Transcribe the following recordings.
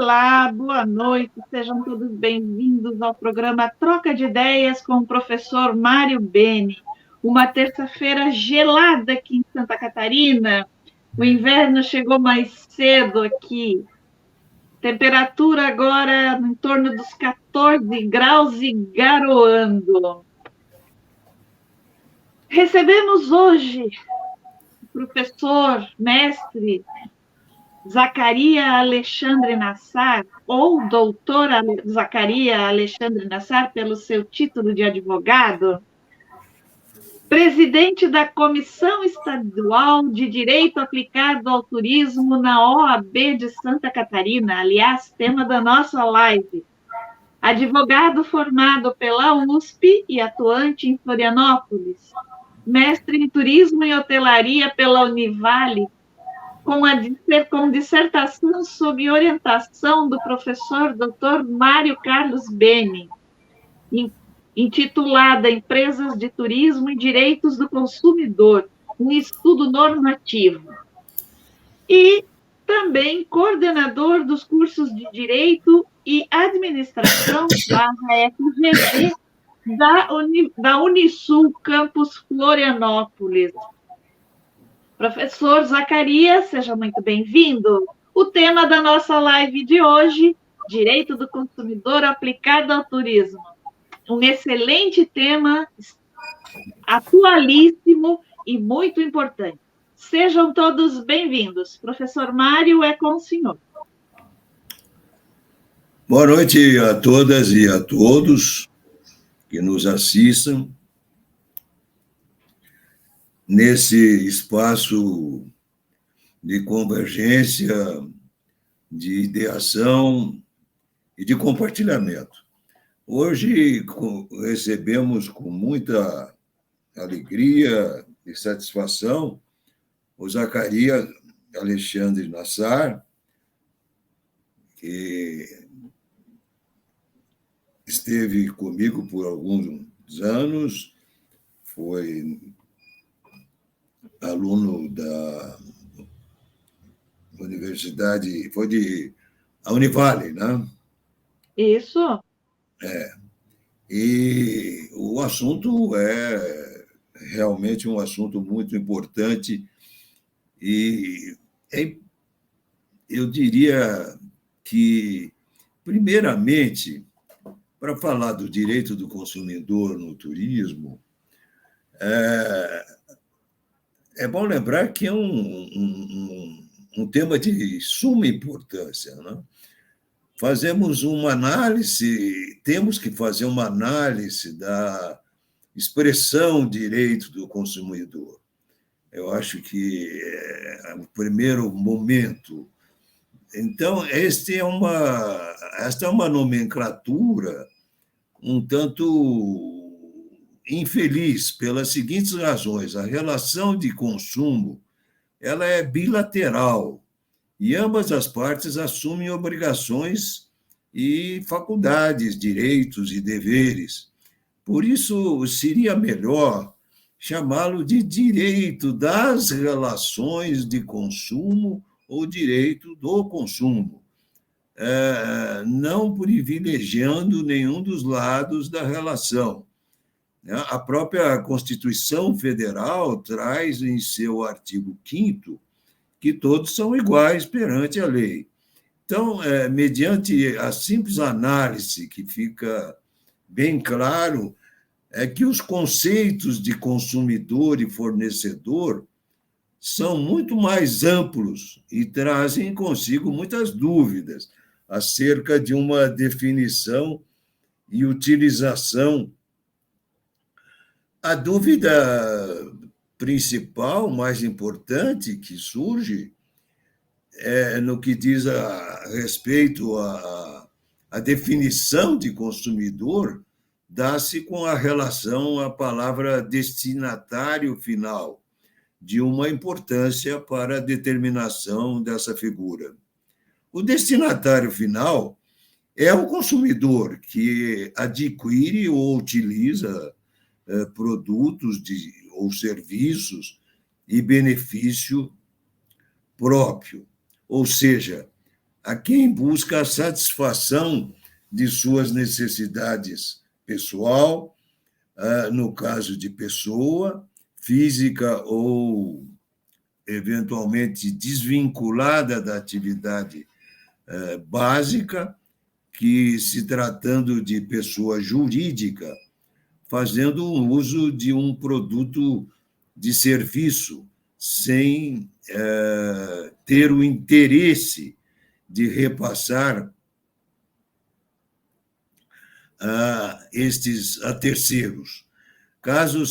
Olá, boa noite, sejam todos bem-vindos ao programa Troca de Ideias com o professor Mário Beni. Uma terça-feira gelada aqui em Santa Catarina. O inverno chegou mais cedo aqui. Temperatura agora em torno dos 14 graus e garoando. Recebemos hoje o professor, mestre Zacarias Alexandre Nassar, ou doutor Zacarias Alexandre Nassar, pelo seu título de advogado, presidente da Comissão Estadual de Direito Aplicado ao Turismo na OAB de Santa Catarina, aliás, tema da nossa live. Advogado formado pela USP e atuante em Florianópolis, mestre em Turismo e Hotelaria pela Univale, com dissertação sob orientação do professor Dr. Mário Carlos Beni, intitulada Empresas de Turismo e Direitos do Consumidor, um estudo normativo. E também coordenador dos cursos de Direito e Administração /FGV da Unisul Campus Florianópolis. Professor Zacarias, seja muito bem-vindo. O tema da nossa live de hoje, Direito do Consumidor aplicado ao turismo. Um excelente tema, atualíssimo e muito importante. Sejam todos bem-vindos. Professor Mário, é com o senhor. Boa noite a todas e a todos que nos assistam nesse espaço de convergência, de ideação e de compartilhamento. Hoje recebemos com muita alegria e satisfação o Zacarias Alexandre Nassar, que esteve comigo por alguns anos, foi aluno da universidade, foi a Univale, né? Isso. E o assunto é realmente um assunto muito importante e eu diria que, primeiramente, para falar do direito do consumidor no turismo, é bom lembrar que é um tema de suma importância, né? Temos que fazer uma análise da expressão direito do consumidor. Eu acho que é o primeiro momento. Então, esta é uma nomenclatura um tanto infeliz pelas seguintes razões. A relação de consumo ela é bilateral e ambas as partes assumem obrigações e faculdades, direitos e deveres. Por isso, seria melhor chamá-lo de direito das relações de consumo ou direito do consumo, não privilegiando nenhum dos lados da relação. A própria Constituição Federal traz em seu artigo 5º que todos são iguais perante a lei. Então, mediante a simples análise que fica bem claro, é que os conceitos de consumidor e fornecedor são muito mais amplos e trazem consigo muitas dúvidas acerca de uma definição e utilização. A dúvida principal, mais importante que surge, é no que diz a respeito à definição de consumidor, dá-se com a relação à palavra destinatário final, de uma importância para a determinação dessa figura. O destinatário final é o consumidor que adquire ou utiliza produtos ou serviços e benefício próprio. Ou seja, a quem busca a satisfação de suas necessidades pessoal, no caso de pessoa, física ou eventualmente desvinculada da atividade básica, que, se tratando de pessoa jurídica, fazendo um uso de um produto de serviço, sem ter o interesse de repassar a terceiros. Caso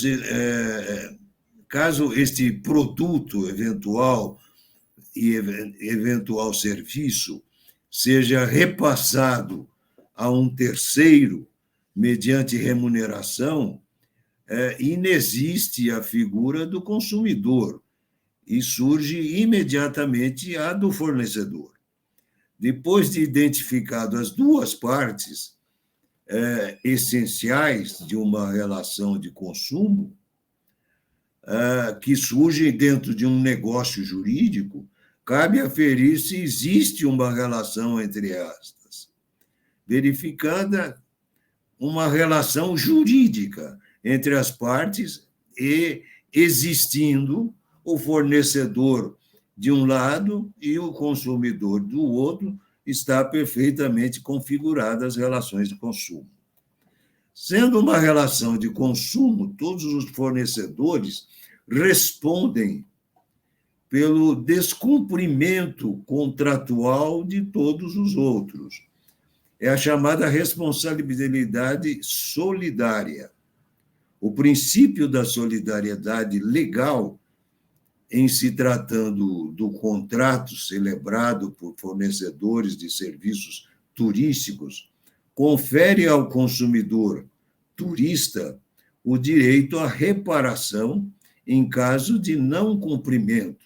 este produto eventual e eventual serviço seja repassado a um terceiro mediante remuneração, inexiste a figura do consumidor e surge imediatamente a do fornecedor. Depois de identificado as duas partes essenciais de uma relação de consumo, que surgem dentro de um negócio jurídico, cabe aferir se existe uma relação entre estas, verificada uma relação jurídica entre as partes e existindo o fornecedor de um lado e o consumidor do outro, está perfeitamente configuradas as relações de consumo. Sendo uma relação de consumo, todos os fornecedores respondem pelo descumprimento contratual de todos os outros. É a chamada responsabilidade solidária. O princípio da solidariedade legal, em se tratando do contrato celebrado por fornecedores de serviços turísticos, confere ao consumidor turista o direito à reparação em caso de não cumprimento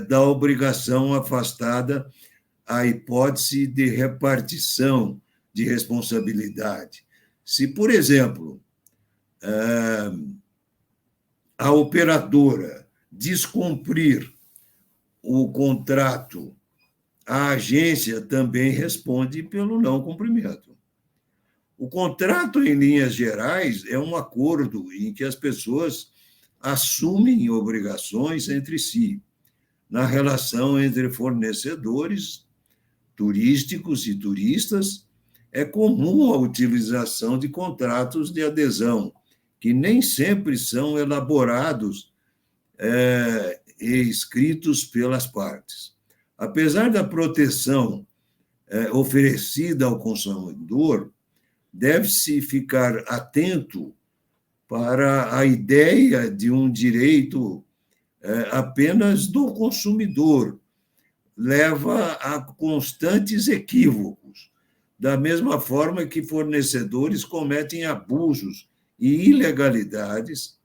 da obrigação afastada à hipótese de repartição de responsabilidade. Se, por exemplo, a operadora descumprir o contrato, a agência também responde pelo não cumprimento. O contrato, em linhas gerais, é um acordo em que as pessoas assumem obrigações entre si, na relação entre fornecedores turísticos e turistas. É comum a utilização de contratos de adesão, que nem sempre são elaborados e escritos pelas partes. Apesar da proteção oferecida ao consumidor, deve-se ficar atento para a ideia de um direito apenas do consumidor. Leva a constantes equívocos, da mesma forma que fornecedores cometem abusos e ilegalidades,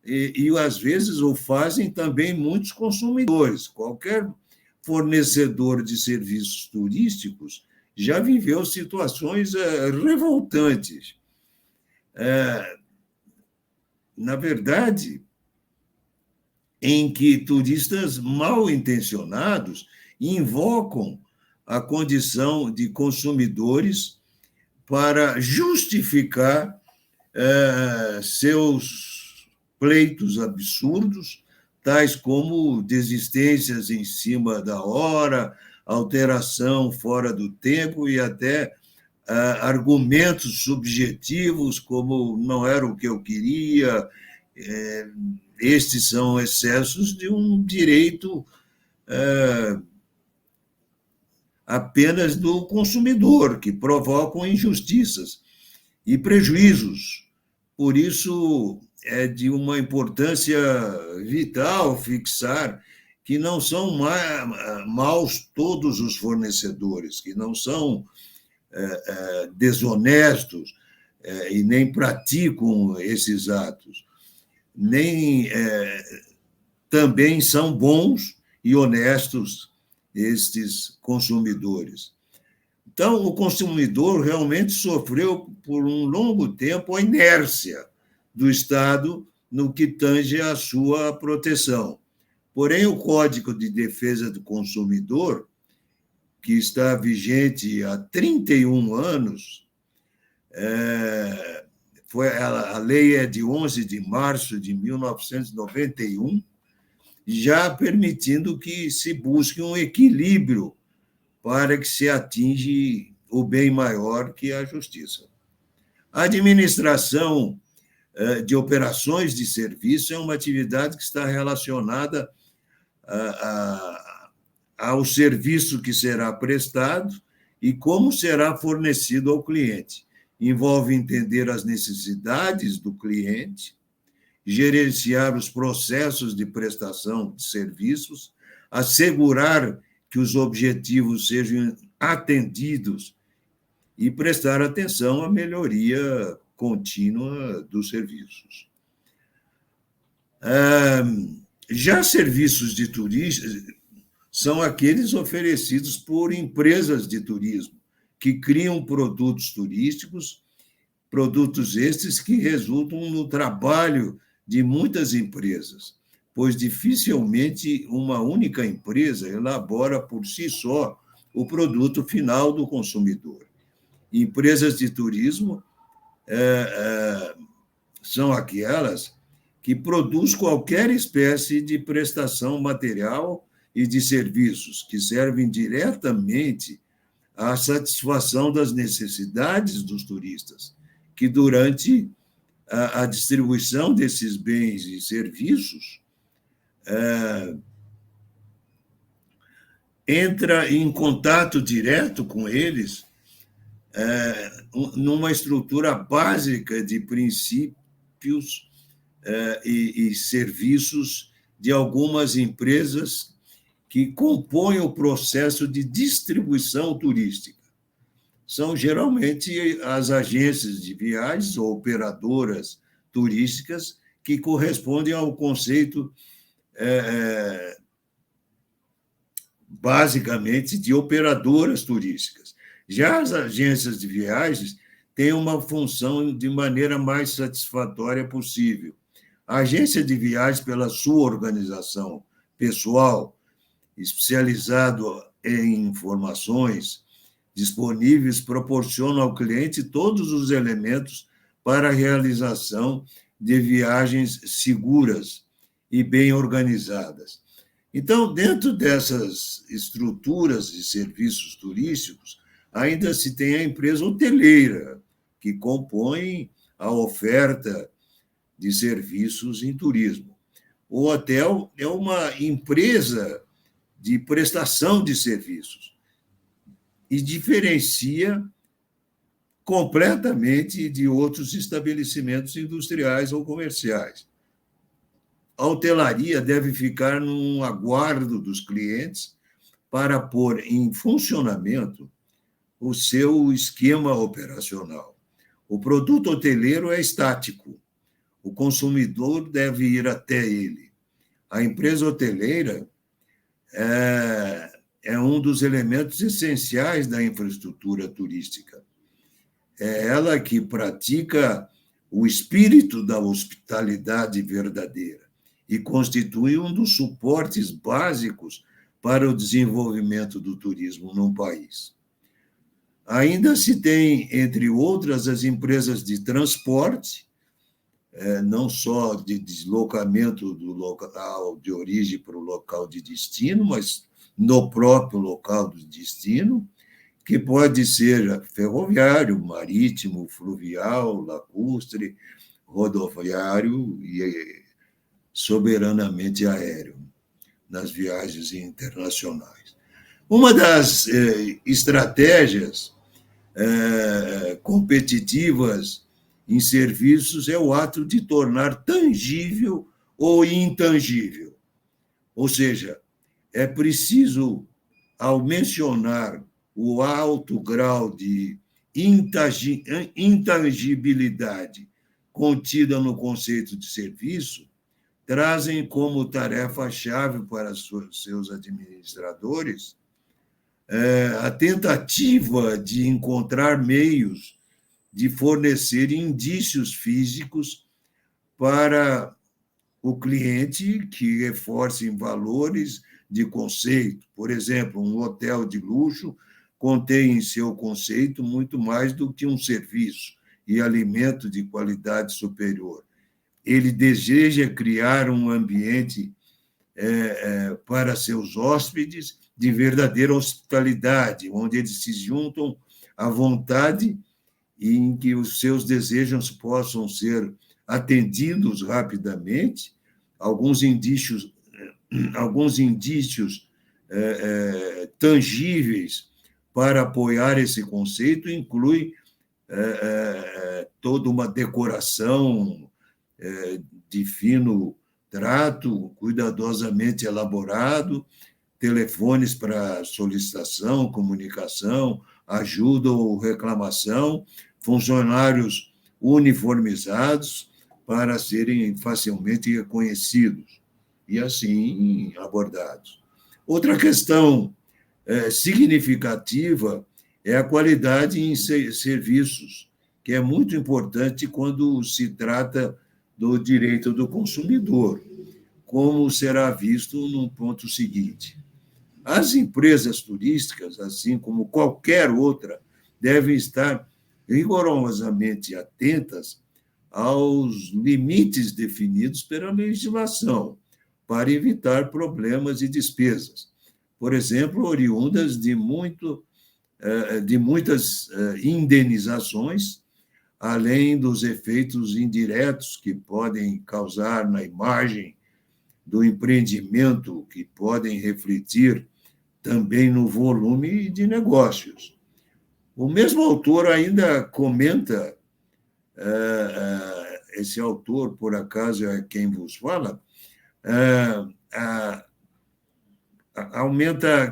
e às vezes o fazem também muitos consumidores. Qualquer fornecedor de serviços turísticos já viveu situações revoltantes. Na verdade, em que turistas mal intencionados invocam a condição de consumidores para justificar seus pleitos absurdos, tais como desistências em cima da hora, alteração fora do tempo e até argumentos subjetivos como não era o que eu queria. Estes são excessos de um direito apenas do consumidor, que provocam injustiças e prejuízos. Por isso, é de uma importância vital fixar que não são maus todos os fornecedores, que não são desonestos e nem praticam esses atos. Nem também são bons e honestos estes consumidores. Então, o consumidor realmente sofreu por um longo tempo a inércia do Estado no que tange à sua proteção. Porém, o Código de Defesa do Consumidor, que está vigente há 31 anos, a lei é de 11 de março de 1991, já permitindo que se busque um equilíbrio para que se atinja o bem maior que é a justiça. A administração de operações de serviço é uma atividade que está relacionada ao serviço que será prestado e como será fornecido ao cliente. Envolve entender as necessidades do cliente, gerenciar os processos de prestação de serviços, assegurar que os objetivos sejam atendidos e prestar atenção à melhoria contínua dos serviços. Já serviços de turismo são aqueles oferecidos por empresas de turismo, que criam produtos turísticos, produtos estes que resultam no trabalho de muitas empresas, pois dificilmente uma única empresa elabora por si só o produto final do consumidor. Empresas de turismo são aquelas que produzem qualquer espécie de prestação material e de serviços que servem diretamente à satisfação das necessidades dos turistas, que durante a distribuição desses bens e serviços entra em contato direto com eles numa estrutura básica de princípios e serviços de algumas empresas que compõem o processo de distribuição turística. São geralmente as agências de viagens ou operadoras turísticas que correspondem ao conceito basicamente de operadoras turísticas. Já as agências de viagens têm uma função de maneira mais satisfatória possível. A agência de viagens, pela sua organização pessoal, especializado em informações disponíveis, proporciona ao cliente todos os elementos para a realização de viagens seguras e bem organizadas. Então, dentro dessas estruturas de serviços turísticos, ainda se tem a empresa hoteleira, que compõe a oferta de serviços em turismo. O hotel é uma empresa de prestação de serviços e diferencia completamente de outros estabelecimentos industriais ou comerciais. A hotelaria deve ficar num aguardo dos clientes para pôr em funcionamento o seu esquema operacional. O produto hoteleiro é estático. O consumidor deve ir até ele. A empresa hoteleira é um dos elementos essenciais da infraestrutura turística. É ela que pratica o espírito da hospitalidade verdadeira e constitui um dos suportes básicos para o desenvolvimento do turismo num país. Ainda se tem, entre outras, as empresas de transporte, não só de deslocamento do local de origem para o local de destino, mas no próprio local do destino, que pode ser ferroviário, marítimo, fluvial, lacustre, rodoviário e soberanamente aéreo, nas viagens internacionais. Uma das estratégias competitivas em serviços é o ato de tornar tangível ou intangível. Ou seja, é preciso, ao mencionar o alto grau de intangibilidade contida no conceito de serviço, trazem como tarefa-chave para seus administradores a tentativa de encontrar meios de fornecer indícios físicos para o cliente que reforcem valores de conceito. Por exemplo, um hotel de luxo contém em seu conceito muito mais do que um serviço e alimento de qualidade superior. Ele deseja criar um ambiente para seus hóspedes de verdadeira hospitalidade, onde eles se juntam à vontade e em que os seus desejos possam ser atendidos rapidamente. Alguns indícios tangíveis para apoiar esse conceito incluem toda uma decoração de fino trato, cuidadosamente elaborado, telefones para solicitação, comunicação, ajuda ou reclamação, funcionários uniformizados para serem facilmente reconhecidos e assim abordados. Outra questão significativa é a qualidade em serviços, que é muito importante quando se trata do direito do consumidor, como será visto no ponto seguinte. As empresas turísticas, assim como qualquer outra, devem estar rigorosamente atentas aos limites definidos pela legislação, para evitar problemas e despesas, por exemplo, oriundas de muitas indenizações, além dos efeitos indiretos que podem causar na imagem do empreendimento, que podem refletir também no volume de negócios. O mesmo autor ainda comenta, esse autor, por acaso, é quem vos fala, aumenta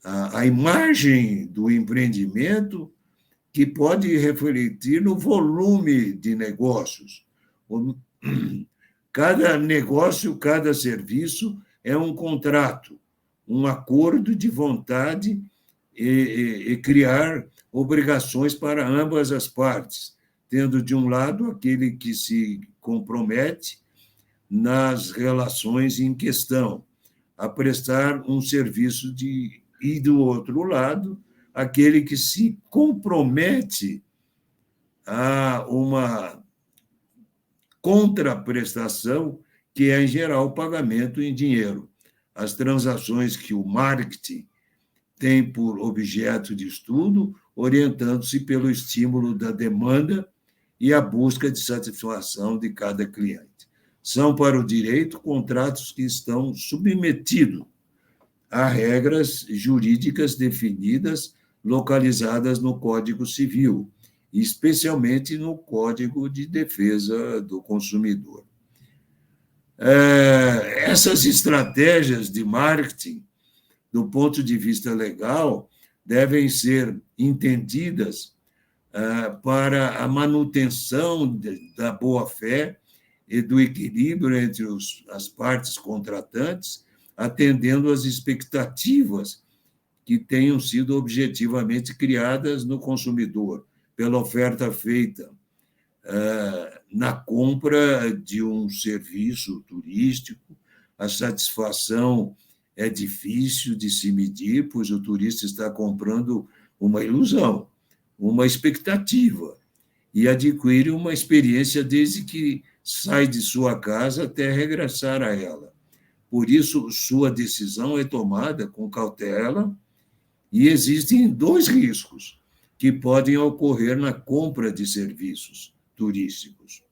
a imagem do empreendimento, que pode refletir no volume de negócios. Cada negócio, cada serviço é um contrato, um acordo de vontade e criar obrigações para ambas as partes, tendo de um lado aquele que se compromete nas relações em questão a prestar um serviço e do outro lado aquele que se compromete a uma contraprestação, que é, em geral, o pagamento em dinheiro. As transações que o marketing tem por objeto de estudo, orientando-se pelo estímulo da demanda e a busca de satisfação de cada cliente. São, para o direito, contratos que estão submetidos a regras jurídicas definidas, localizadas no Código Civil, especialmente no Código de Defesa do Consumidor. Essas estratégias de marketing, do ponto de vista legal, devem ser entendidas para a manutenção da boa-fé e do equilíbrio entre as partes contratantes, atendendo às expectativas que tenham sido objetivamente criadas no consumidor, pela oferta feita na compra de um serviço turístico. A satisfação é difícil de se medir, pois o turista está comprando uma ilusão, uma expectativa, e adquire uma experiência desde que sai de sua casa até regressar a ela. Por isso, sua decisão é tomada com cautela, e existem dois riscos que podem ocorrer na compra de serviços turísticos.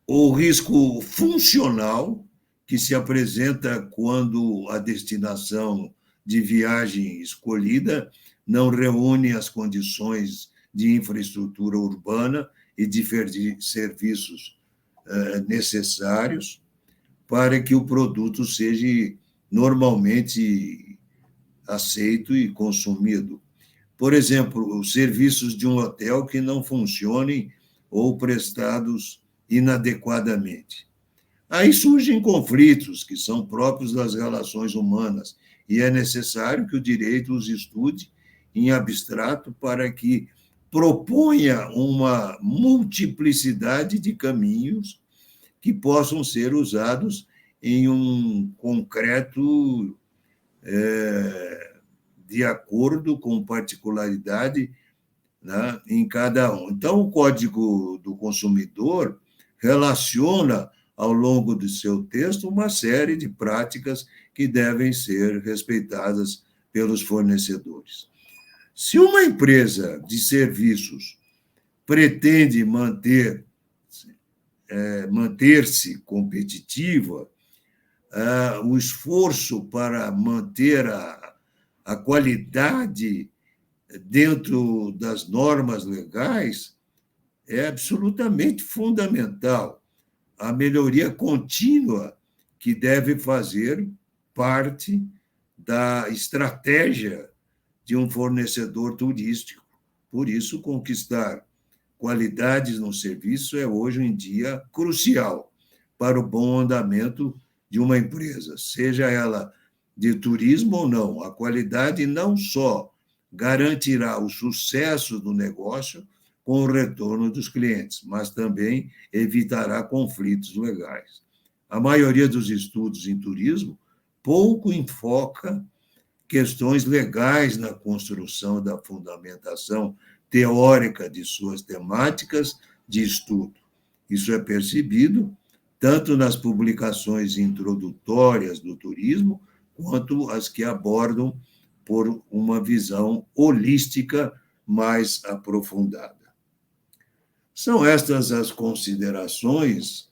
O risco funcional, que se apresenta quando a destinação de viagem escolhida não reúne as condições de infraestrutura urbana e de serviços necessários para que o produto seja normalmente aceito e consumido. Por exemplo, os serviços de um hotel que não funcionem ou prestados inadequadamente. Aí surgem conflitos que são próprios das relações humanas, e é necessário que o direito os estude em abstrato para que proponha uma multiplicidade de caminhos que possam ser usados em um concreto de acordo com particularidade, né, em cada um. Então, o Código do Consumidor relaciona, ao longo do seu texto, uma série de práticas que devem ser respeitadas pelos fornecedores. Se uma empresa de serviços pretende manter-se competitiva, o esforço para manter a qualidade dentro das normas legais é absolutamente fundamental. A melhoria contínua que deve fazer parte da estratégia de um fornecedor turístico. Por isso, conquistar qualidades no serviço é, hoje em dia, crucial para o bom andamento de uma empresa, seja ela de turismo ou não. A qualidade não só garantirá o sucesso do negócio com o retorno dos clientes, mas também evitará conflitos legais. A maioria dos estudos em turismo pouco enfoca questões legais na construção da fundamentação teórica de suas temáticas de estudo. Isso é percebido tanto nas publicações introdutórias do turismo, quanto as que abordam por uma visão holística mais aprofundada. São estas as considerações,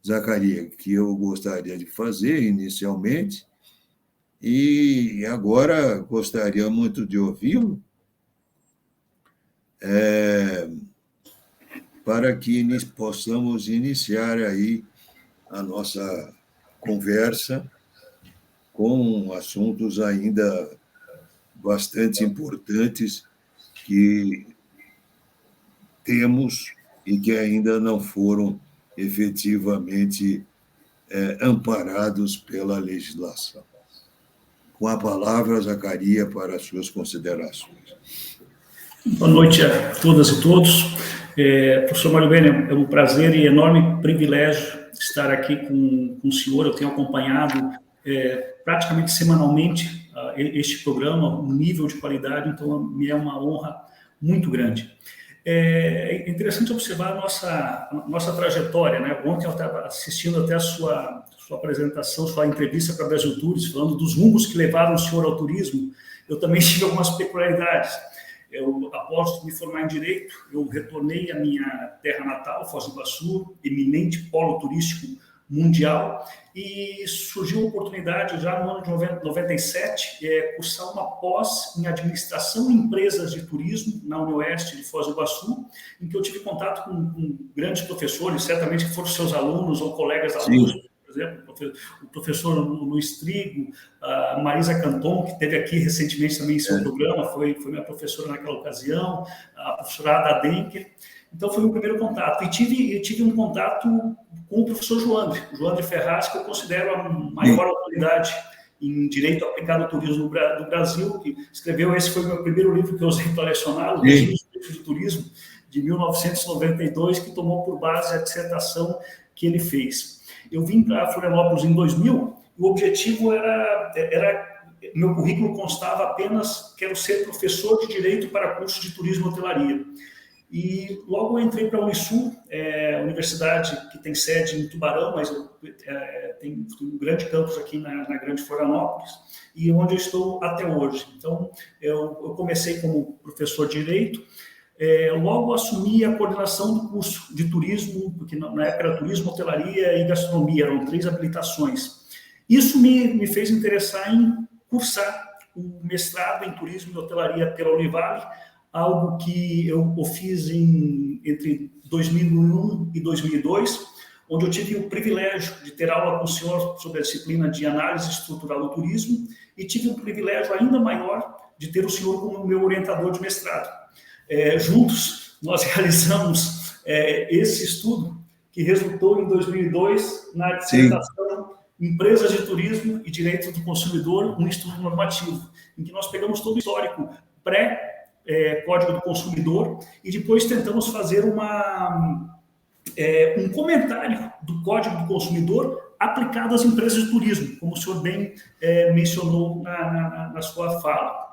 Zacarias, que eu gostaria de fazer inicialmente, e agora gostaria muito de ouvi-lo, para que possamos iniciar aí a nossa conversa com assuntos ainda bastante importantes que temos e que ainda não foram efetivamente amparados pela legislação. Com a palavra, Zacarias, para as suas considerações. Boa noite a todas e todos. Professor Mário Bene, é um prazer e enorme privilégio estar aqui com o senhor. Eu tenho acompanhado praticamente semanalmente este programa, um nível de qualidade, então me é uma honra muito grande. É interessante observar a nossa trajetória, né? Ontem eu estava assistindo até a sua apresentação, sua entrevista para a Brasil Tours, falando dos rumos que levaram o senhor ao turismo. Eu também tive algumas peculiaridades. Após me formar em Direito, eu retornei à minha terra natal, Foz do Iguaçu, eminente polo turístico mundial, e surgiu a oportunidade, já no ano de 97, cursar uma pós em Administração e Empresas de Turismo na UniOeste de Foz do Iguaçu, em que eu tive contato com grandes professores, certamente que foram seus alunos ou colegas alunos. Sim. Por exemplo, o professor Luiz Trigo, a Marisa Canton, que esteve aqui recentemente também em seu programa, foi minha professora naquela ocasião, a professora Ada Denker. Então, foi o primeiro contato. E tive um contato com o professor Joandre Ferraz, que eu considero a maior autoridade em Direito Aplicado ao Turismo do Brasil, que escreveu, esse foi o meu primeiro livro que eu usei para lecionar, o Regime de Turismo, de 1992, que tomou por base a dissertação que ele fez. Eu vim para Florianópolis em 2000, e o objetivo meu currículo constava apenas, quero ser professor de Direito para curso de Turismo e Hotelaria. E logo eu entrei para a Unisul, universidade que tem sede em Tubarão, mas tem um grande campus aqui na Grande Florianópolis, e onde eu estou até hoje. Então, eu comecei como professor de Direito, logo assumi a coordenação do curso de Turismo, porque na época era Turismo, Hotelaria e Gastronomia, eram 3 habilitações. Isso me fez interessar em cursar o mestrado em Turismo e Hotelaria pela Univale, algo que eu fiz entre 2001 e 2002, onde eu tive o privilégio de ter aula com o senhor sobre a disciplina de Análise Estrutural do Turismo, e tive um privilégio ainda maior de ter o senhor como meu orientador de mestrado. Juntos, nós realizamos esse estudo, que resultou em 2002 na dissertação Empresas de Turismo e Direito do Consumidor, um estudo normativo, em que nós pegamos todo o histórico Código do Consumidor, e depois tentamos fazer uma um comentário do Código do Consumidor aplicado às empresas de turismo, como o senhor bem mencionou na sua fala.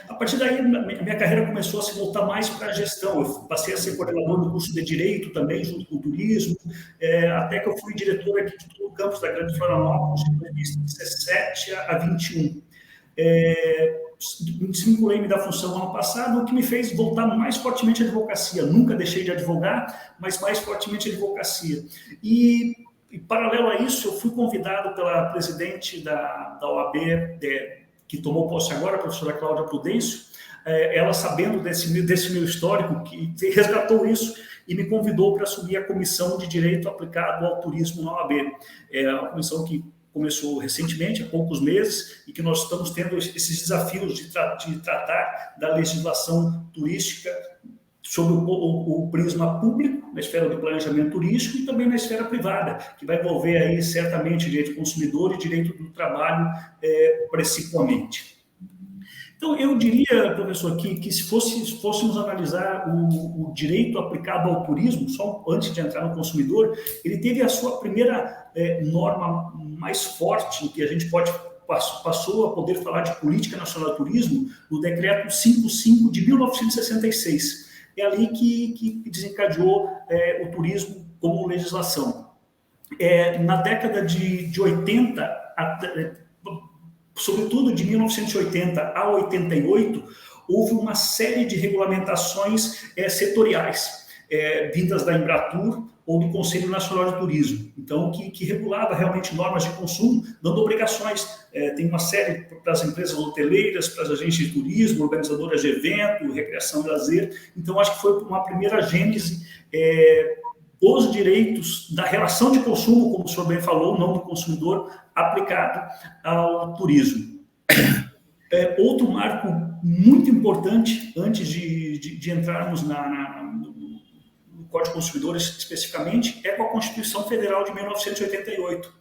A partir daí, minha carreira começou a se voltar mais para a gestão. Eu passei a ser coordenador do curso de Direito também, junto com o turismo, até que eu fui diretor aqui de todo o campus da Grande Florianópolis, de 2017 a 21. Desvinculei-me da função ano passado, o que me fez voltar mais fortemente à advocacia. Nunca deixei de advogar, mas mais fortemente à advocacia. E paralelo a isso, eu fui convidado pela presidente da OAB, que tomou posse agora, a professora Cláudia Prudêncio, ela sabendo desse meu histórico, que resgatou isso e me convidou para assumir a Comissão de Direito Aplicado ao Turismo na OAB. É uma comissão que começou recentemente, há poucos meses, e que nós estamos tendo esses desafios de tratar da legislação turística sob o prisma público, na esfera do planejamento turístico, e também na esfera privada, que vai envolver aí certamente direito do consumidor e direito do trabalho principalmente. Então, eu diria, professor, que se fôssemos analisar o direito aplicado ao turismo, só antes de entrar no consumidor, ele teve a sua primeira norma mais forte, que a gente passou a poder falar de Política Nacional de Turismo, no Decreto 55 de 1966. É ali que desencadeou o turismo como legislação. Na década de 80, sobretudo de 1980 a 88, houve uma série de regulamentações setoriais, vindas da Embratur ou do Conselho Nacional de Turismo, então que regulava realmente normas de consumo, dando obrigações. Tem uma série para as empresas hoteleiras, para as agências de turismo, organizadoras de evento, recreação e lazer. Então, acho que foi uma primeira gênese dos direitos da relação de consumo, como o senhor bem falou, não do consumidor, aplicado ao turismo. Outro marco muito importante, antes de entrarmos no Código de Consumidores especificamente, é com a Constituição Federal de 1988.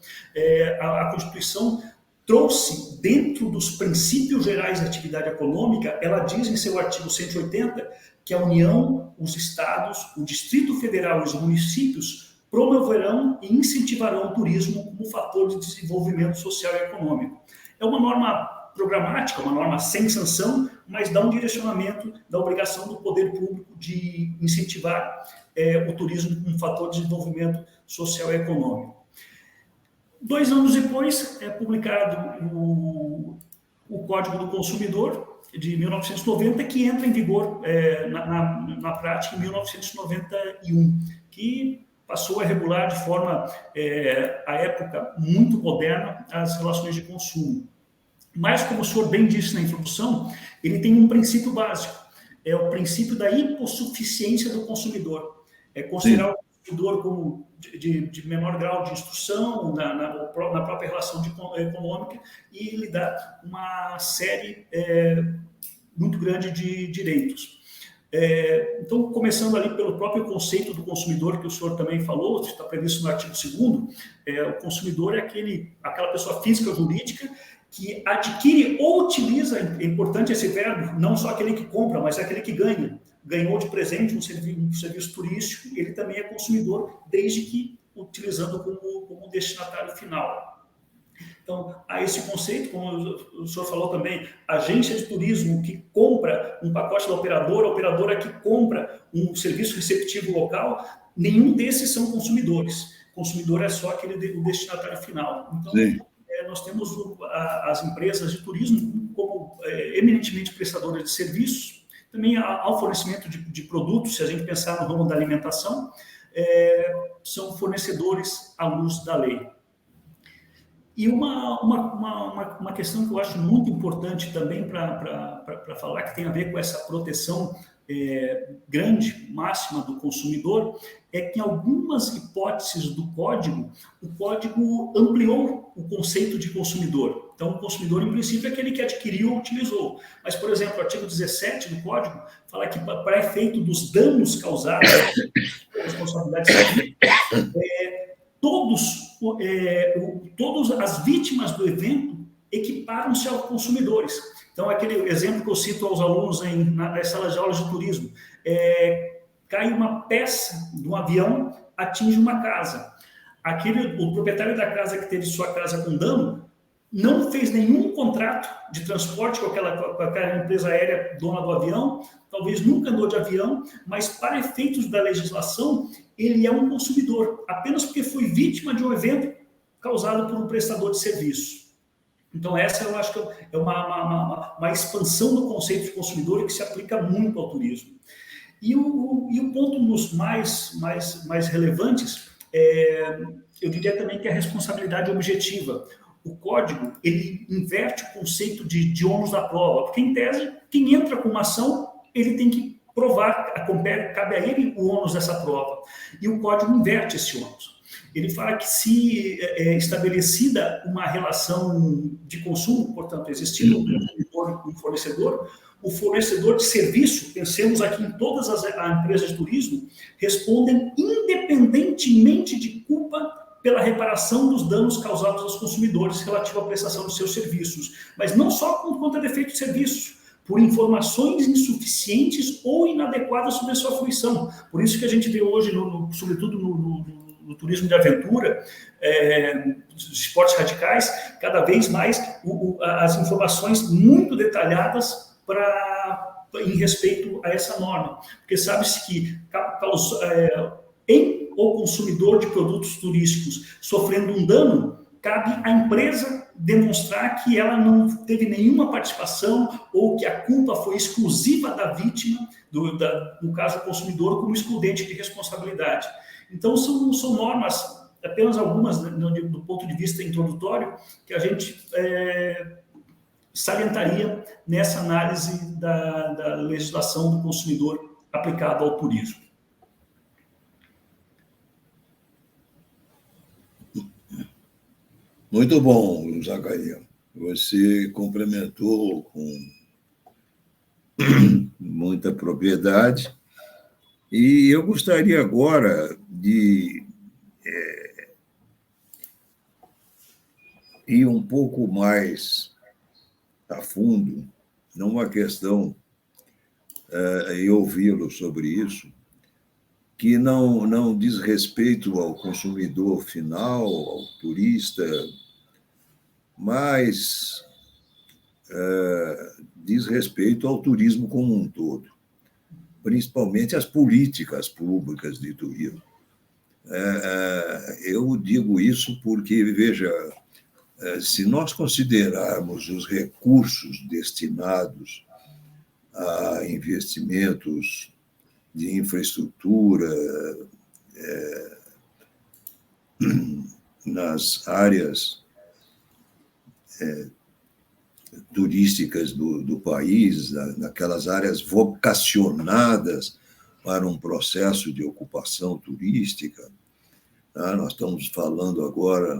A Constituição trouxe, dentro dos princípios gerais da atividade econômica, ela diz em seu artigo 180 que a União, os estados, o Distrito Federal e os municípios promoverão e incentivarão o turismo como fator de desenvolvimento social e econômico. É uma norma programática, uma norma sem sanção, mas dá um direcionamento da obrigação do poder público de incentivar o turismo como fator de desenvolvimento social e econômico. 2 anos depois, é publicado o Código do Consumidor, de 1990, que entra em vigor na prática em 1991, que passou a regular de forma, à época, muito moderna, as relações de consumo. Mas, como o senhor bem disse na introdução, ele tem um princípio básico, é o princípio da hipossuficiência do consumidor. Considerar o consumidor como de menor grau de instrução na própria relação econômica e lhe dar uma série muito grande de direitos. Então, começando ali pelo próprio conceito do consumidor, que o senhor também falou, está previsto no artigo 2º, o consumidor é aquela pessoa física ou jurídica que adquire ou utiliza, é importante esse verbo, não só aquele que compra, mas aquele que ganha. Ganhou de presente um serviço turístico, ele também é consumidor, desde que utilizando como destinatário final. Então, há esse conceito, como o senhor falou também, agência de turismo que compra um pacote da operadora, a operadora que compra um serviço receptivo local, nenhum desses são consumidores. Consumidor é só o destinatário final. Então, nós temos as empresas de turismo como eminentemente prestadoras de serviços, também ao fornecimento de produtos, se a gente pensar no ramo da alimentação, são fornecedores à luz da lei. E uma questão que eu acho muito importante também para falar, que tem a ver com essa proteção grande, máxima do consumidor, é que em algumas hipóteses do Código, o Código ampliou o conceito de consumidor. Então, o consumidor, em princípio, é aquele que adquiriu ou utilizou. Mas, por exemplo, o artigo 17 do Código fala que, para efeito dos danos causados por responsabilidade civil, todas as vítimas do evento equiparam-se aos consumidores. Então, aquele exemplo que eu cito aos alunos nas salas de aulas de turismo, cai uma peça de um avião, atinge uma casa. O proprietário da casa que teve sua casa com dano não fez nenhum contrato de transporte com aquela empresa aérea dona do avião, talvez nunca andou de avião, mas para efeitos da legislação, ele é um consumidor, apenas porque foi vítima de um evento causado por um prestador de serviço. Então, essa eu acho que é uma expansão do conceito de consumidor que se aplica muito ao turismo. E o ponto dos mais relevantes, eu diria também que é a responsabilidade objetiva. O código, ele inverte o conceito de ônus da prova, porque, em tese, quem entra com uma ação, ele tem que provar, cabe a ele o ônus dessa prova. E o código inverte esse ônus. Ele fala que se estabelecida uma relação de consumo, portanto, existindo um consumidor e um fornecedor, o fornecedor de serviço, pensemos aqui em todas as empresas de turismo, respondem independentemente de culpa pela reparação dos danos causados aos consumidores relativo à prestação de seus serviços, mas não só por conta de defeito de serviço, por informações insuficientes ou inadequadas sobre a sua fruição. Por isso que a gente vê hoje, sobretudo no turismo de aventura, esportes radicais, cada vez mais as informações muito detalhadas em respeito a essa norma. Porque sabe-se que o consumidor de produtos turísticos sofrendo um dano, cabe à empresa demonstrar que ela não teve nenhuma participação ou que a culpa foi exclusiva da vítima, no caso, o consumidor, como excludente de responsabilidade. Então, são normas, apenas algumas, do ponto de vista introdutório, que a gente salientaria nessa análise da legislação do consumidor aplicada ao turismo. Muito bom, Zacarias. Você complementou com muita propriedade. E eu gostaria agora de ir um pouco mais a fundo numa questão, e ouvi-lo sobre isso, que não diz respeito ao consumidor final, ao turista, mas diz respeito ao turismo como um todo, principalmente as políticas públicas de turismo. Eu digo isso porque, veja, se nós considerarmos os recursos destinados a investimentos de infraestrutura nas áreas turísticas do país, naquelas áreas vocacionadas para um processo de ocupação turística. Nós estamos falando agora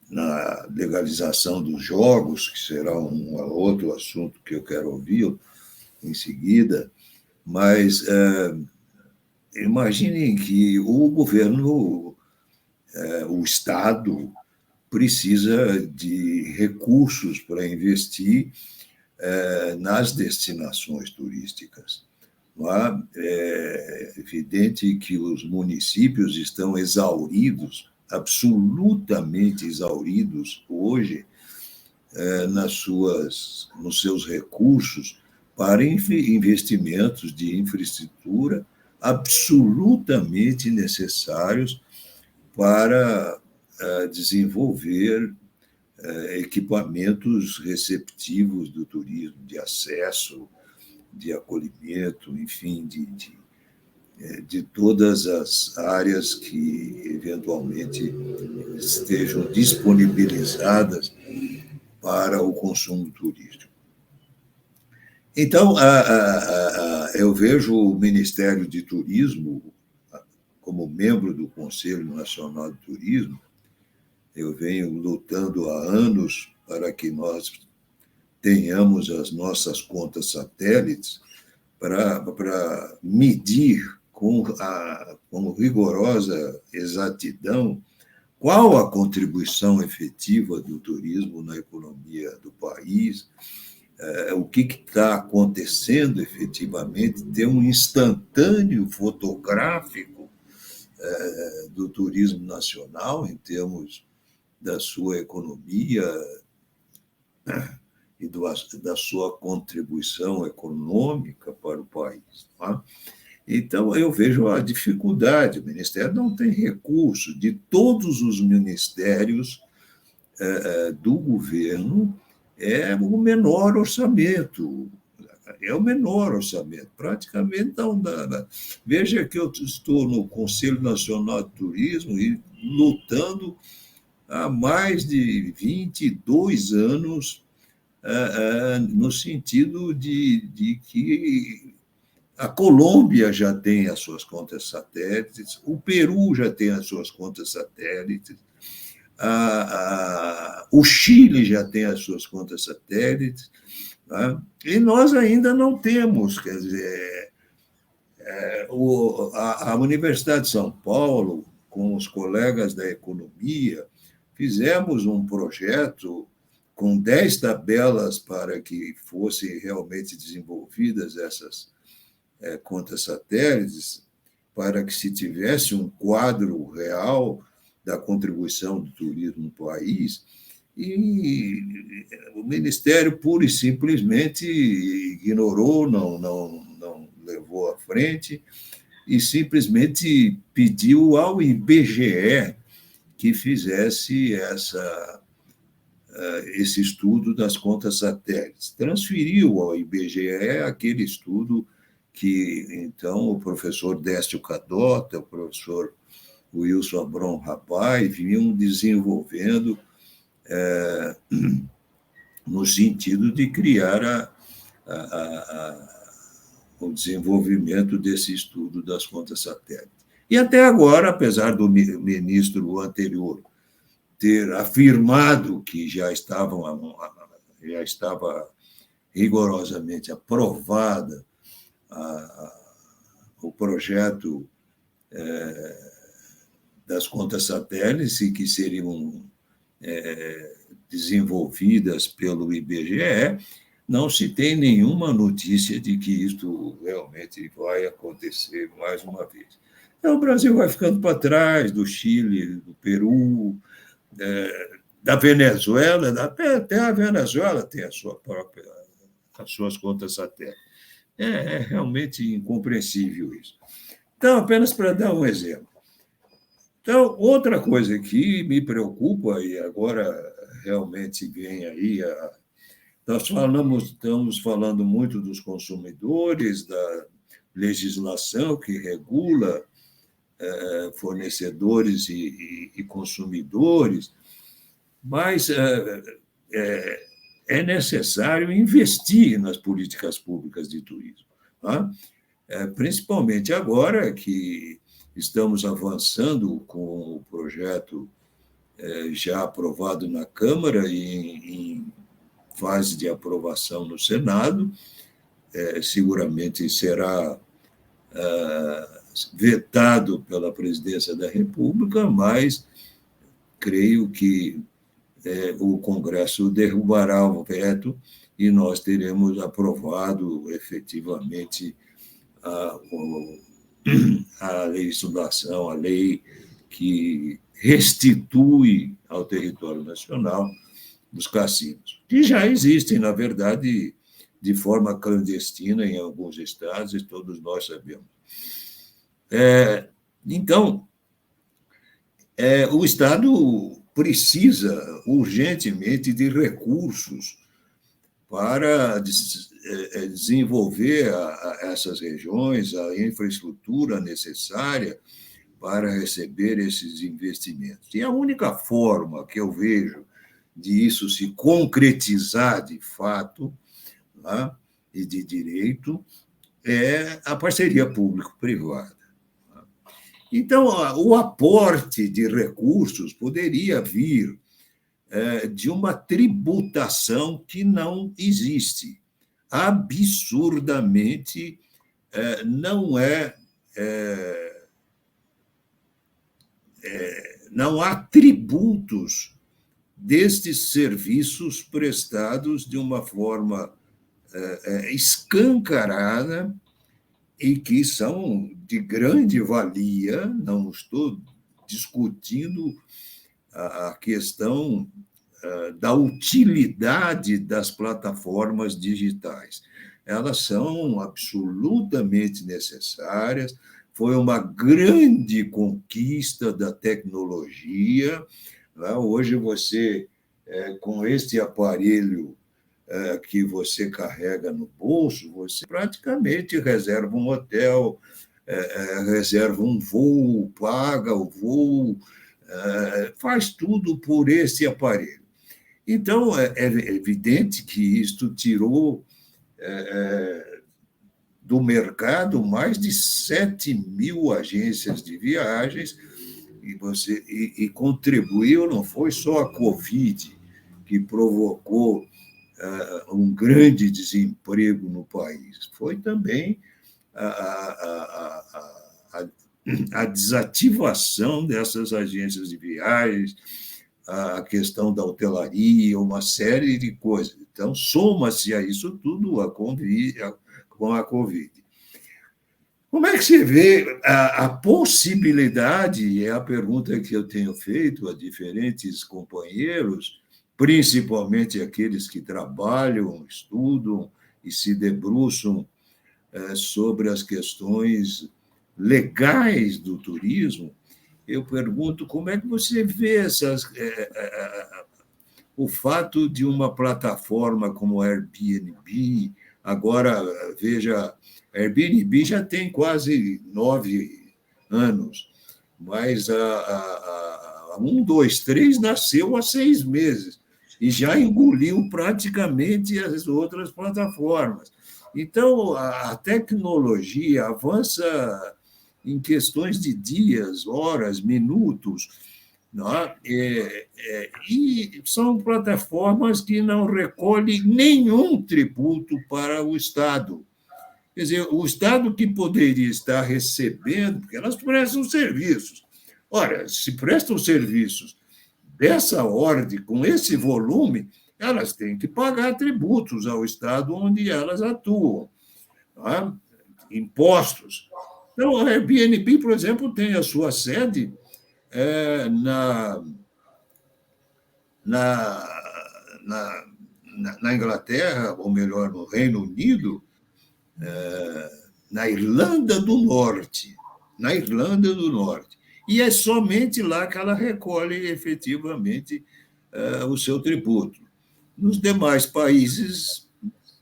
na legalização dos jogos, que será um outro assunto que eu quero ouvir em seguida, mas imaginem que o governo, o Estado, precisa de recursos para investir nas destinações turísticas. É evidente que os municípios estão exauridos, absolutamente exauridos hoje nos seus recursos para investimentos de infraestrutura absolutamente necessários para desenvolver equipamentos receptivos do turismo, de acesso, de acolhimento, enfim, de todas as áreas que eventualmente estejam disponibilizadas para o consumo turístico. Então, eu vejo o Ministério de Turismo, como membro do Conselho Nacional de Turismo, eu venho lutando há anos para que nós tenhamos as nossas contas satélites para medir com rigorosa exatidão qual a contribuição efetiva do turismo na economia do país, o que está acontecendo efetivamente, ter um instantâneo fotográfico do turismo nacional em termos da sua economia e da sua contribuição econômica para o país. Tá? Então, eu vejo a dificuldade. O Ministério não tem recurso. De todos os ministérios do governo, é o menor orçamento. É o menor orçamento. Praticamente não dá. Veja que eu estou no Conselho Nacional de Turismo e lutando há mais de 22 anos no sentido de que a Colômbia já tem as suas contas satélites, o Peru já tem as suas contas satélites, o Chile já tem as suas contas satélites, tá? E nós ainda não temos. Quer dizer, a Universidade de São Paulo, com os colegas da economia, fizemos um projeto com 10 tabelas para que fossem realmente desenvolvidas essas contas satélites, para que se tivesse um quadro real da contribuição do turismo no país, e o Ministério pura e simplesmente ignorou, não levou à frente, e simplesmente pediu ao IBGE que fizesse esse estudo das contas satélites. Transferiu ao IBGE aquele estudo que, então, o professor Décio Cadota, o professor Wilson Abron Rabai vinham desenvolvendo no sentido de criar o desenvolvimento desse estudo das contas satélites. E até agora, apesar do ministro anterior ter afirmado que já estava rigorosamente aprovada o projeto das contas satélites e que seriam desenvolvidas pelo IBGE, não se tem nenhuma notícia de que isto realmente vai acontecer mais uma vez. Então, o Brasil vai ficando para trás do Chile, do Peru, da Venezuela, até a Venezuela tem as suas contas satélites. É realmente incompreensível isso. Então, apenas para dar um exemplo. Então, outra coisa que me preocupa, e agora realmente vem aí, nós estamos falando muito dos consumidores, da legislação que regula fornecedores e consumidores, mas é necessário investir nas políticas públicas de turismo, tá? Principalmente agora que estamos avançando com o projeto já aprovado na Câmara e em fase de aprovação no Senado, seguramente será vetado pela Presidência da República, mas creio que o Congresso derrubará o veto e nós teremos aprovado efetivamente a legislação, a lei que restitui ao território nacional os cassinos, que já existem, na verdade, de forma clandestina em alguns estados, e todos nós sabemos. Então, o Estado precisa urgentemente de recursos para desenvolver essas regiões, a infraestrutura necessária para receber esses investimentos. E a única forma que eu vejo de isso se concretizar de fato, tá, e de direito é a parceria público-privada. Então, o aporte de recursos poderia vir de uma tributação que não existe. Absurdamente, não há tributos destes serviços prestados de uma forma escancarada e que são de grande valia. Não estou discutindo a questão da utilidade das plataformas digitais. Elas são absolutamente necessárias, foi uma grande conquista da tecnologia. Hoje você, com este aparelho que você carrega no bolso, você praticamente reserva um hotel, reserva um voo, paga o voo, faz tudo por esse aparelho. Então, é evidente que isto tirou do mercado mais de 7.000 agências de viagens e contribuiu, não foi só a Covid que provocou um grande desemprego no país, foi também a desativação dessas agências de viagens, a questão da hotelaria, uma série de coisas. Então, soma-se a isso tudo com a Covid. Como é que você vê a possibilidade, e é a pergunta que eu tenho feito a diferentes companheiros, principalmente aqueles que trabalham, estudam e se debruçam sobre as questões legais do turismo, eu pergunto como é que você vê o fato de uma plataforma como a Airbnb, agora, veja, a Airbnb já tem quase 9 anos, mas a 1, 2, 3 nasceu há 6 meses e já engoliu praticamente as outras plataformas. Então, a tecnologia avança em questões de dias, horas, minutos, não é? E são plataformas que não recolhem nenhum tributo para o Estado. Quer dizer, o Estado que poderia estar recebendo, porque elas prestam serviços. Ora, se prestam serviços dessa ordem, com esse volume, elas têm que pagar tributos ao Estado onde elas atuam, não é? Impostos. Então, a Airbnb, por exemplo, tem a sua sede na Inglaterra, ou melhor, no Reino Unido, na Irlanda do Norte. Na Irlanda do Norte. E é somente lá que ela recolhe efetivamente o seu tributo. Nos demais países,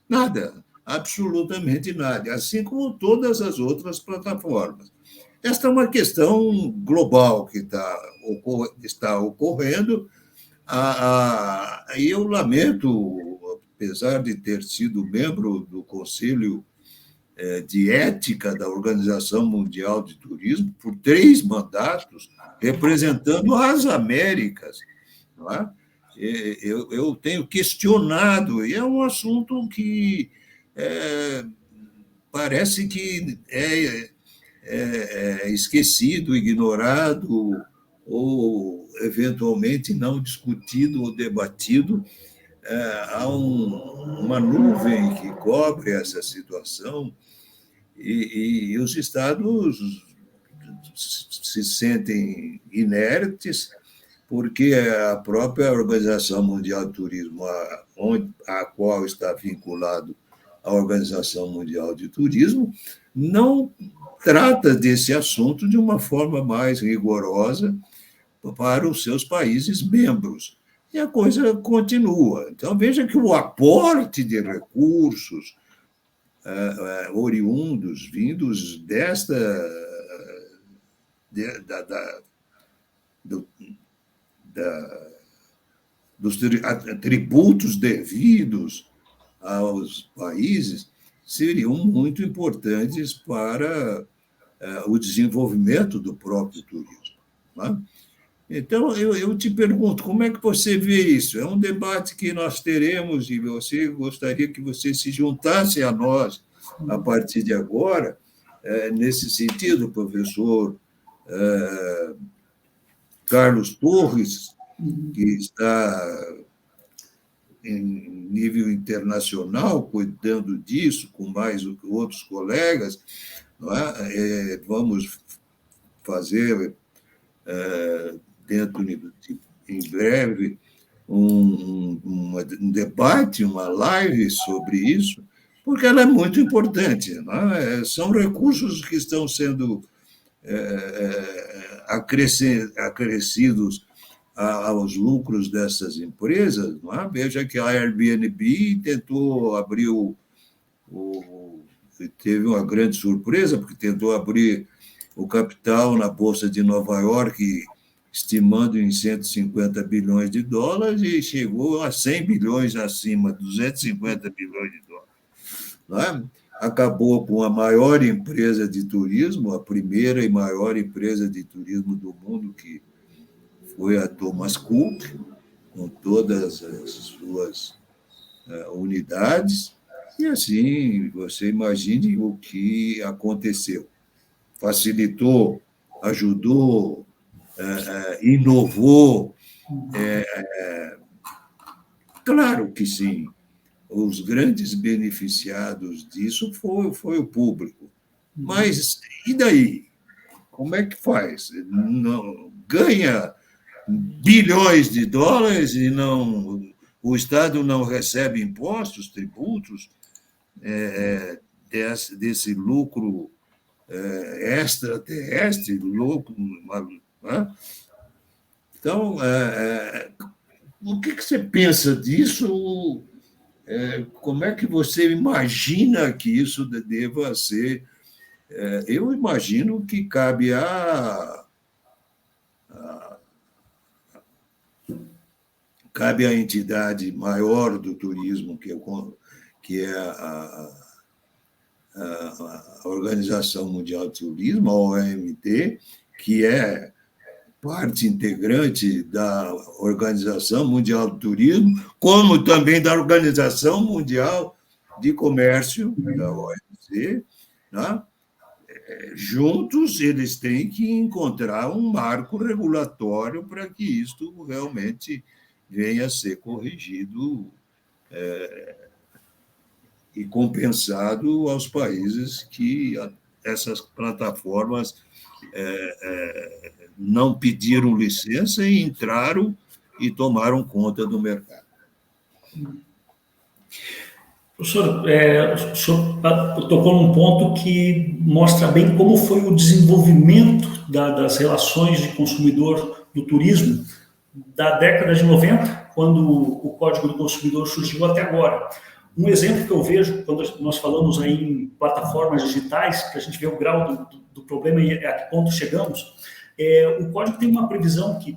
nada, absolutamente nada, assim como todas as outras plataformas. Esta é uma questão global que está ocorrendo, e eu lamento, apesar de ter sido membro do Conselho de Ética da Organização Mundial de Turismo por 3 mandatos, representando as Américas, não é? Eu tenho questionado, e é um assunto que parece que é esquecido, ignorado, ou eventualmente não discutido ou debatido. Há uma nuvem que cobre essa situação e os estados se sentem inertes, porque a própria Organização Mundial de Turismo, a qual está vinculado a Organização Mundial de Turismo, não trata desse assunto de uma forma mais rigorosa para os seus países membros. E a coisa continua. Então, veja que o aporte de recursos oriundos, vindos dos tributos devidos aos países, seriam muito importantes para o desenvolvimento do próprio turismo. Não é? Então, eu te pergunto, como é que você vê isso? É um debate que nós teremos e você gostaria que você se juntasse a nós a partir de agora, nesse sentido, professor Carlos Torres, que está em nível internacional, cuidando disso, com mais outros colegas, não é? Vamos fazer, em breve, um debate, uma live sobre isso, porque ela é muito importante. Não é? São recursos que estão sendo acrescidos aos lucros dessas empresas. Não é? Veja que a Airbnb tentou abrir teve uma grande surpresa, porque tentou abrir o capital na Bolsa de Nova York, estimando em 150 bilhões de dólares, e chegou a 100 bilhões acima, 250 bilhões de dólares. Não é? Acabou com a maior empresa de turismo, a primeira e maior empresa de turismo do mundo, que foi a Thomas Cook, com todas as suas unidades, e assim você imagine o que aconteceu. Facilitou, ajudou, inovou. Claro que sim, os grandes beneficiados disso foi o público. Mas e daí? Como é que faz? Não, ganha bilhões de dólares e o Estado não recebe impostos, tributos, desse lucro extraterrestre, louco. Né? Então, o que você pensa disso? Como é que você imagina que isso deva ser? Eu imagino que cabe à entidade maior do turismo, que é a Organização Mundial do Turismo, a OMT, que é parte integrante da Organização Mundial do Turismo, como também da Organização Mundial de Comércio, da OMC, né? Juntos, eles têm que encontrar um marco regulatório para que isto realmente venha a ser corrigido e compensado aos países que essas plataformas não pediram licença e entraram e tomaram conta do mercado. Professor, o senhor tocou num ponto que mostra bem como foi o desenvolvimento das relações de consumidor do turismo da década de 90, quando o Código do Consumidor surgiu, até agora. Um exemplo que eu vejo, quando nós falamos aí em plataformas digitais, para a gente ver o grau do problema e a que ponto chegamos, o Código tem uma previsão que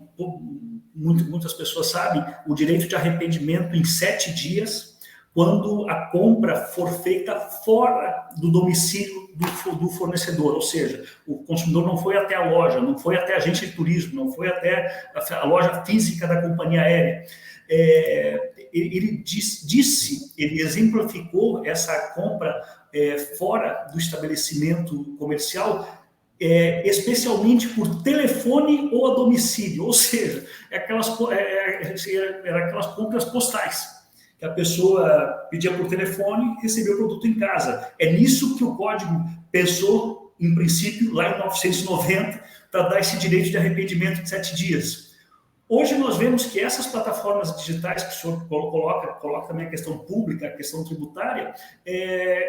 muitas pessoas sabem, o direito de arrependimento em 7 dias, quando a compra for feita fora do domicílio do fornecedor, ou seja, o consumidor não foi até a loja, não foi até a agência de turismo, não foi até a loja física da companhia aérea. Ele ele exemplificou essa compra fora do estabelecimento comercial, especialmente por telefone ou a domicílio, ou seja, eram aquelas compras postais, que a pessoa pedia por telefone e recebia o produto em casa. É nisso que o Código pensou, em princípio, lá em 1990, para dar esse direito de arrependimento de 7 dias. Hoje nós vemos que essas plataformas digitais, que o senhor coloca também a questão pública, a questão tributária,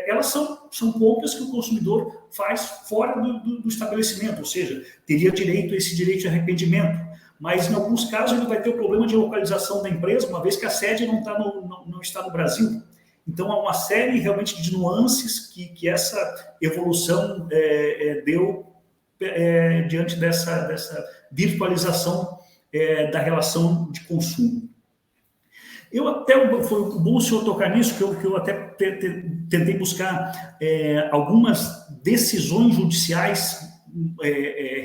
elas são compras que o consumidor faz fora do estabelecimento, ou seja, teria direito a esse direito de arrependimento. Mas, em alguns casos, ele vai ter o problema de localização da empresa, uma vez que a sede não está no Brasil. Então, há uma série, realmente, de nuances que essa evolução deu diante dessa virtualização da relação de consumo. Foi bom o senhor tocar nisso, que eu até tentei buscar algumas decisões judiciais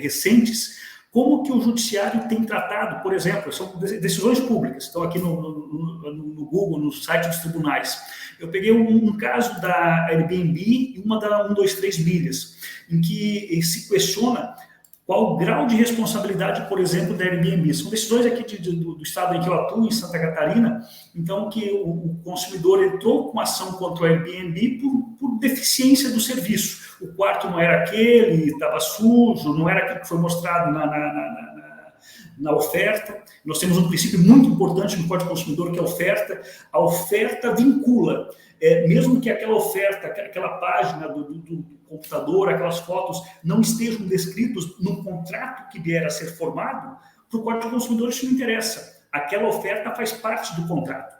recentes, como que o judiciário tem tratado, por exemplo, são decisões públicas, estão aqui no Google, no site dos tribunais. Eu peguei um caso da Airbnb e uma da 123 Milhas, em que se questiona qual o grau de responsabilidade, por exemplo, da Airbnb. São decisões aqui do estado em que eu atuo, em Santa Catarina, então que o consumidor entrou com ação contra o Airbnb por deficiência do serviço. O quarto não era aquele, estava sujo, não era aquilo que foi mostrado na oferta. Nós temos um princípio muito importante no Código do Consumidor, que é a oferta. A oferta vincula. Mesmo que aquela oferta, aquela página do computador, aquelas fotos não estejam descritos no contrato que vier a ser formado, para o Código do Consumidor isso não interessa. Aquela oferta faz parte do contrato.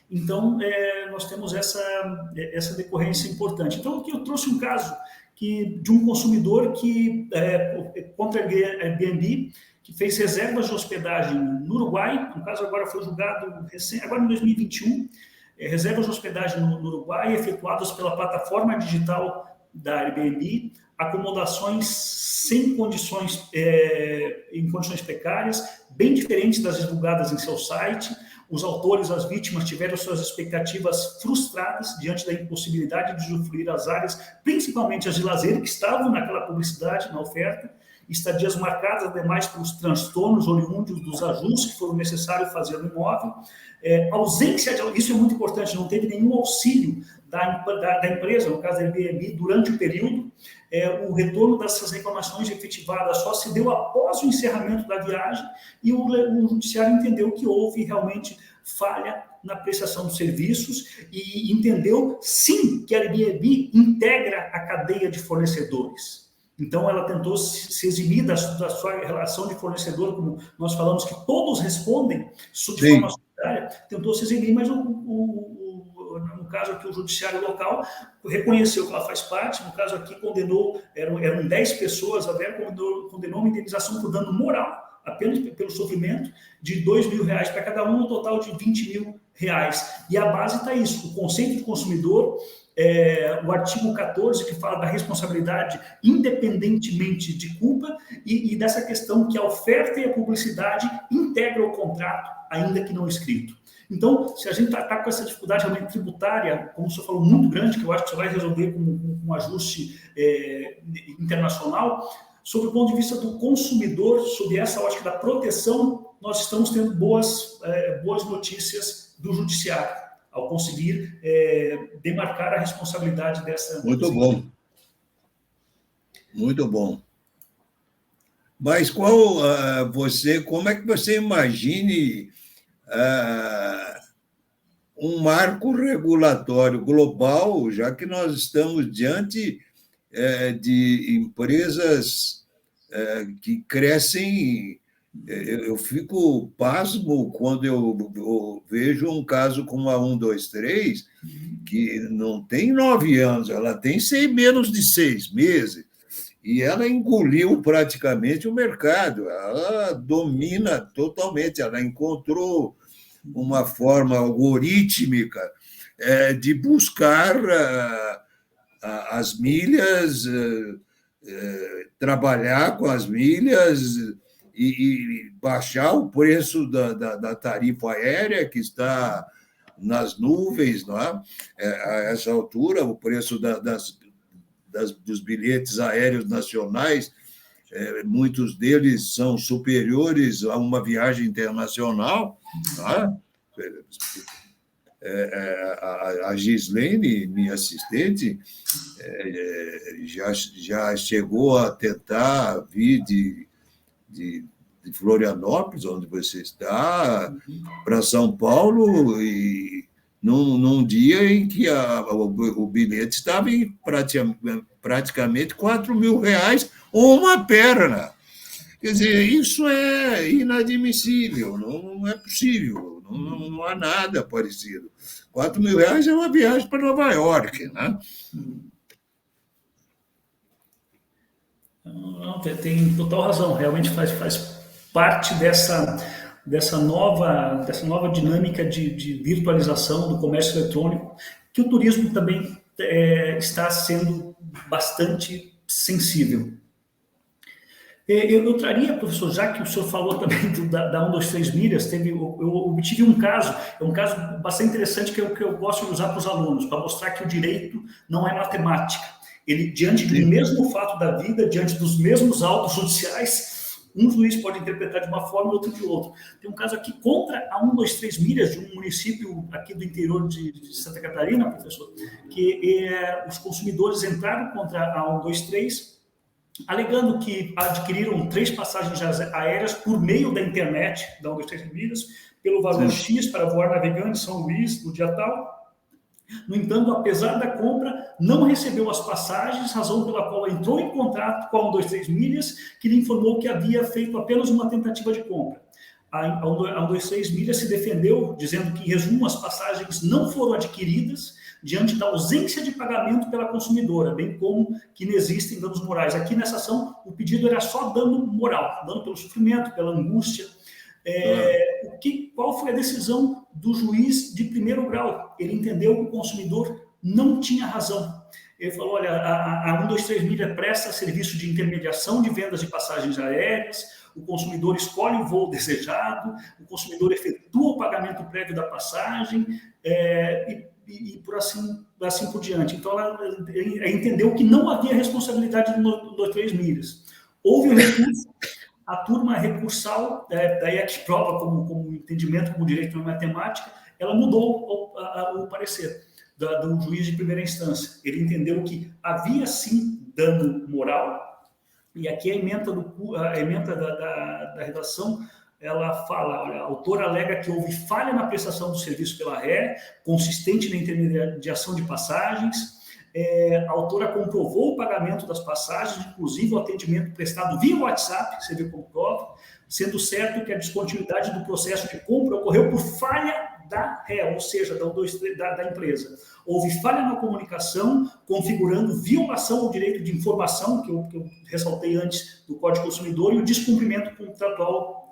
Então, nós temos essa decorrência importante. Então, aqui eu trouxe um caso de um consumidor que, contra a Airbnb, que fez reservas de hospedagem no Uruguai, no caso agora foi julgado agora em 2021, reservas de hospedagem no Uruguai efetuadas pela plataforma digital da Airbnb, acomodações sem condições, em condições precárias, bem diferentes das divulgadas em seu site. Os autores, as vítimas, tiveram suas expectativas frustradas diante da impossibilidade de usufruir as áreas, principalmente as de lazer, que estavam naquela publicidade, na oferta, estadias marcadas, ademais, pelos transtornos oriundos dos ajustes que foram necessários fazer no imóvel, ausência de... Isso é muito importante, não teve nenhum auxílio da empresa, no caso da Airbnb, durante o período. O retorno dessas reclamações efetivadas só se deu após o encerramento da viagem e o judiciário entendeu que houve realmente falha na prestação dos serviços e entendeu, sim, que a Airbnb integra a cadeia de fornecedores. Então, ela tentou se eximir da sua relação de fornecedor, como nós falamos que todos respondem de forma solidária, tentou se eximir, mas no caso aqui o judiciário local reconheceu que ela faz parte, no caso aqui condenou, eram 10 pessoas, até condenou uma indenização por dano moral, apenas pelo sofrimento, de R$2.000 para cada um, no total de R$20.000. E a base está isso, o conceito de consumidor, o artigo 14, que fala da responsabilidade independentemente de culpa, e dessa questão que a oferta e a publicidade integram o contrato, ainda que não escrito. Então, se a gente está com essa dificuldade realmente tributária, como o senhor falou, muito grande, que eu acho que você vai resolver com um ajuste internacional, sob o ponto de vista do consumidor, sob essa ótica da proteção, nós estamos tendo boas notícias do judiciário, ao conseguir demarcar a responsabilidade dessa... Muito bom. Muito bom. Mas como é que você imagine um marco regulatório global, já que nós estamos diante de empresas que crescem? Eu fico pasmo quando eu vejo um caso como a 123, que não tem 9 anos, ela tem menos de 6 meses, e ela engoliu praticamente o mercado, ela domina totalmente, ela encontrou uma forma algorítmica de buscar as milhas, trabalhar com as milhas e baixar o preço da tarifa aérea, que está nas nuvens, não é? A essa altura, o preço dos bilhetes aéreos nacionais, muitos deles são superiores a uma viagem internacional. Não é? A Gislene, minha assistente, já chegou a tentar vir de Florianópolis, onde você está, para São Paulo, e num dia em que o bilhete estava em praticamente R$4.000 ou uma perna. Quer dizer, isso é inadmissível, não é possível, não há nada parecido. R$4.000 é uma viagem para Nova York, né? Não, tem total razão, realmente faz parte dessa nova dinâmica de virtualização do comércio eletrônico, que o turismo também está sendo bastante sensível. Eu traria, professor, já que o senhor falou também da 123 milhas, eu obtive um caso bastante interessante que eu gosto de usar para os alunos, para mostrar que o direito não é matemática. Ele, diante do mesmo fato da vida, diante dos mesmos autos judiciais, um juiz pode interpretar de uma forma e outro de outra. Tem um caso aqui contra a 123 Milhas, de um município aqui do interior de Santa Catarina, professor, que os consumidores entraram contra a 123, alegando que adquiriram 3 passagens aéreas por meio da internet, da 123 Milhas, pelo valor X para voar navegante São Luís, no dia tal. No entanto, apesar da compra, não recebeu as passagens, razão pela qual entrou em contato com a 123 Milhas, que lhe informou que havia feito apenas uma tentativa de compra. A 123 Milhas se defendeu, dizendo que, em resumo, as passagens não foram adquiridas diante da ausência de pagamento pela consumidora, bem como que não existem danos morais. Aqui nessa ação, o pedido era só dano moral, dano pelo sofrimento, pela angústia. Qual foi a decisão do juiz de primeiro grau? Ele entendeu que o consumidor não tinha razão. Ele falou, olha, a 123 Milhas presta serviço de intermediação de vendas de passagens aéreas, o consumidor escolhe o voo desejado, o consumidor efetua o pagamento prévio da passagem, e por assim por diante. Então, ela entendeu que não havia responsabilidade do 123 Milhas. Houve um recurso, a turma recursal, daí a que prova como entendimento, como direito na matemática, ela mudou o parecer do juiz de primeira instância. Ele entendeu que havia, sim, dano moral, e aqui a ementa da redação, ela fala, olha, a autora alega que houve falha na prestação do serviço pela ré, consistente na intermediação de passagens. A autora comprovou o pagamento das passagens, inclusive o atendimento prestado via WhatsApp, você vê como prova, sendo certo que a descontinuidade do processo de compra ocorreu por falha da ré, ou seja, da empresa. Houve falha na comunicação, configurando violação ao direito de informação, que eu ressaltei antes do Código do Consumidor, e o descumprimento contratual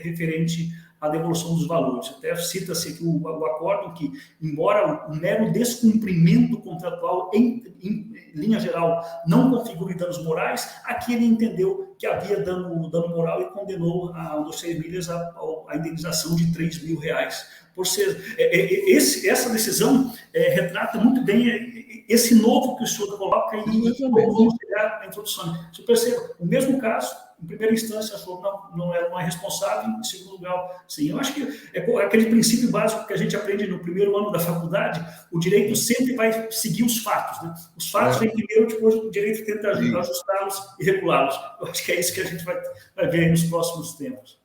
referente à devolução dos valores. Até cita-se aqui o acordo que, embora o mero descumprimento contratual, em linha geral, não configure danos morais, aqui ele entendeu que havia dano moral e condenou a 123 Milhas a indenização de R$3.000. Por ser, essa decisão retrata muito bem esse novo que o senhor coloca e vamos chegar na introdução. Você perceba, o mesmo caso, em primeira instância, a senhora não é responsável, em segundo lugar, sim. Eu acho que é aquele princípio básico que a gente aprende no primeiro ano da faculdade, o direito sempre vai seguir os fatos, né? Os fatos vêm primeiro, depois o direito tenta ajustá-los e regulá-los. Eu acho que é isso que a gente vai ver nos próximos tempos.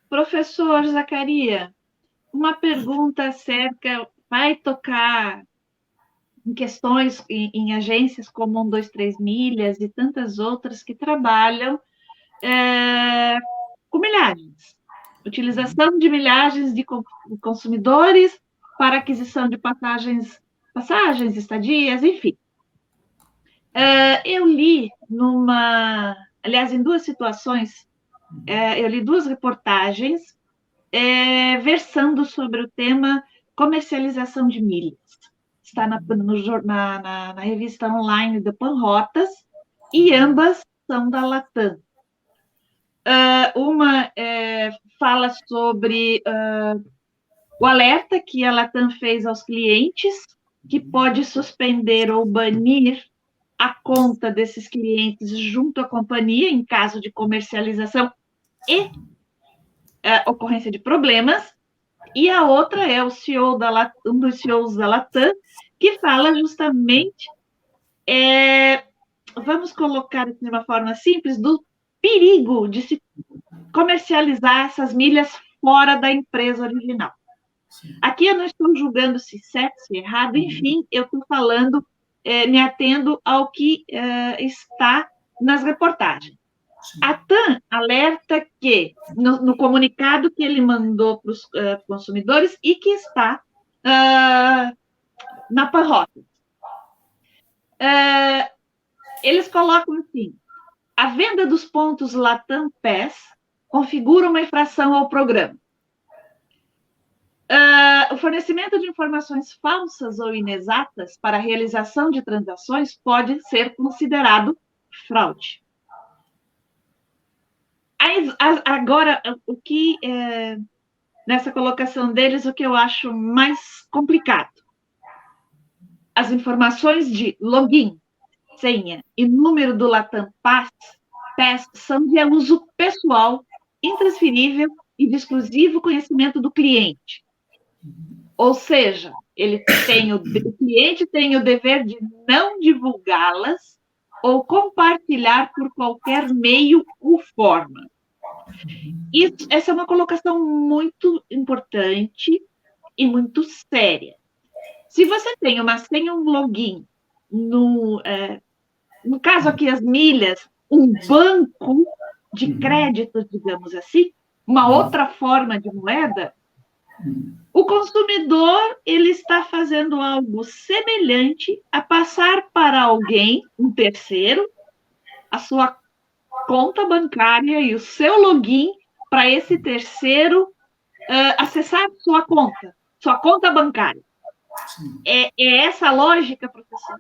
Professor Zacarias, uma pergunta acerca, vai tocar em questões, em agências como 123 Milhas e tantas outras que trabalham com milhagens. Utilização de milhagens de consumidores para aquisição de passagens, estadias, enfim. Eu li aliás, em 2 situações, eu li 2 reportagens versando sobre o tema comercialização de milhas. Está na revista online da Panrotas, e ambas são da Latam. Uma fala sobre o alerta que a Latam fez aos clientes, que pode suspender ou banir a conta desses clientes junto à companhia, em caso de comercialização e ocorrência de problemas. E a outra é o CEO um dos CEOs da Latam, que fala justamente, vamos colocar de uma forma simples, do perigo de se comercializar essas milhas fora da empresa original. Aqui eu não estou julgando se certo, se errado, enfim, eu estou falando, me atendo ao que está nas reportagens. A TAM alerta que, no comunicado que ele mandou para os consumidores e que está na Panrotas, eles colocam assim: a venda dos pontos Latam Pass configura uma infração ao programa. O fornecimento de informações falsas ou inexatas para a realização de transações pode ser considerado fraude. Agora, o que nessa colocação deles, o que eu acho mais complicado: as informações de login, senha e número do Latam Pass são de uso pessoal, intransferível e de exclusivo conhecimento do cliente. Ou seja, o cliente tem o dever de não divulgá-las ou compartilhar por qualquer meio ou forma. Essa é uma colocação muito importante e muito séria. Se você tem uma senha, um login, no caso aqui as milhas, um banco de crédito, digamos assim, uma outra forma de moeda, o consumidor ele está fazendo algo semelhante a passar para alguém, um terceiro, a sua conta bancária e o seu login para esse terceiro acessar sua conta bancária. É essa a lógica, professor?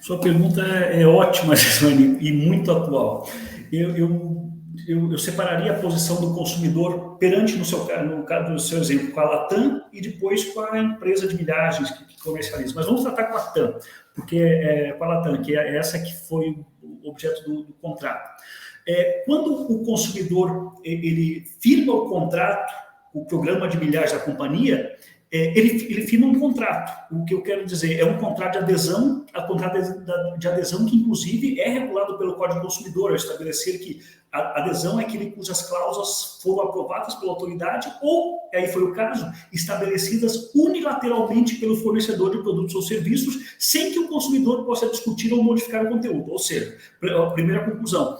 Sua pergunta é ótima, Gisane, e muito atual. Eu separaria a posição do consumidor perante, no caso do seu exemplo, com a Latam e depois com a empresa de milhagens que comercializa. Mas vamos tratar com a Latam, porque com a Latam, que é essa que foi o objeto do contrato. Quando o consumidor ele firma o contrato, o programa de milhagens da companhia, ele firma um contrato. O que eu quero dizer é um contrato de adesão, de adesão que, inclusive, é regulado pelo Código do Consumidor, ao estabelecer que a adesão é aquele cujas cláusulas foram aprovadas pela autoridade ou, aí foi o caso, estabelecidas unilateralmente pelo fornecedor de produtos ou serviços, sem que o consumidor possa discutir ou modificar o conteúdo. Ou seja, a primeira conclusão,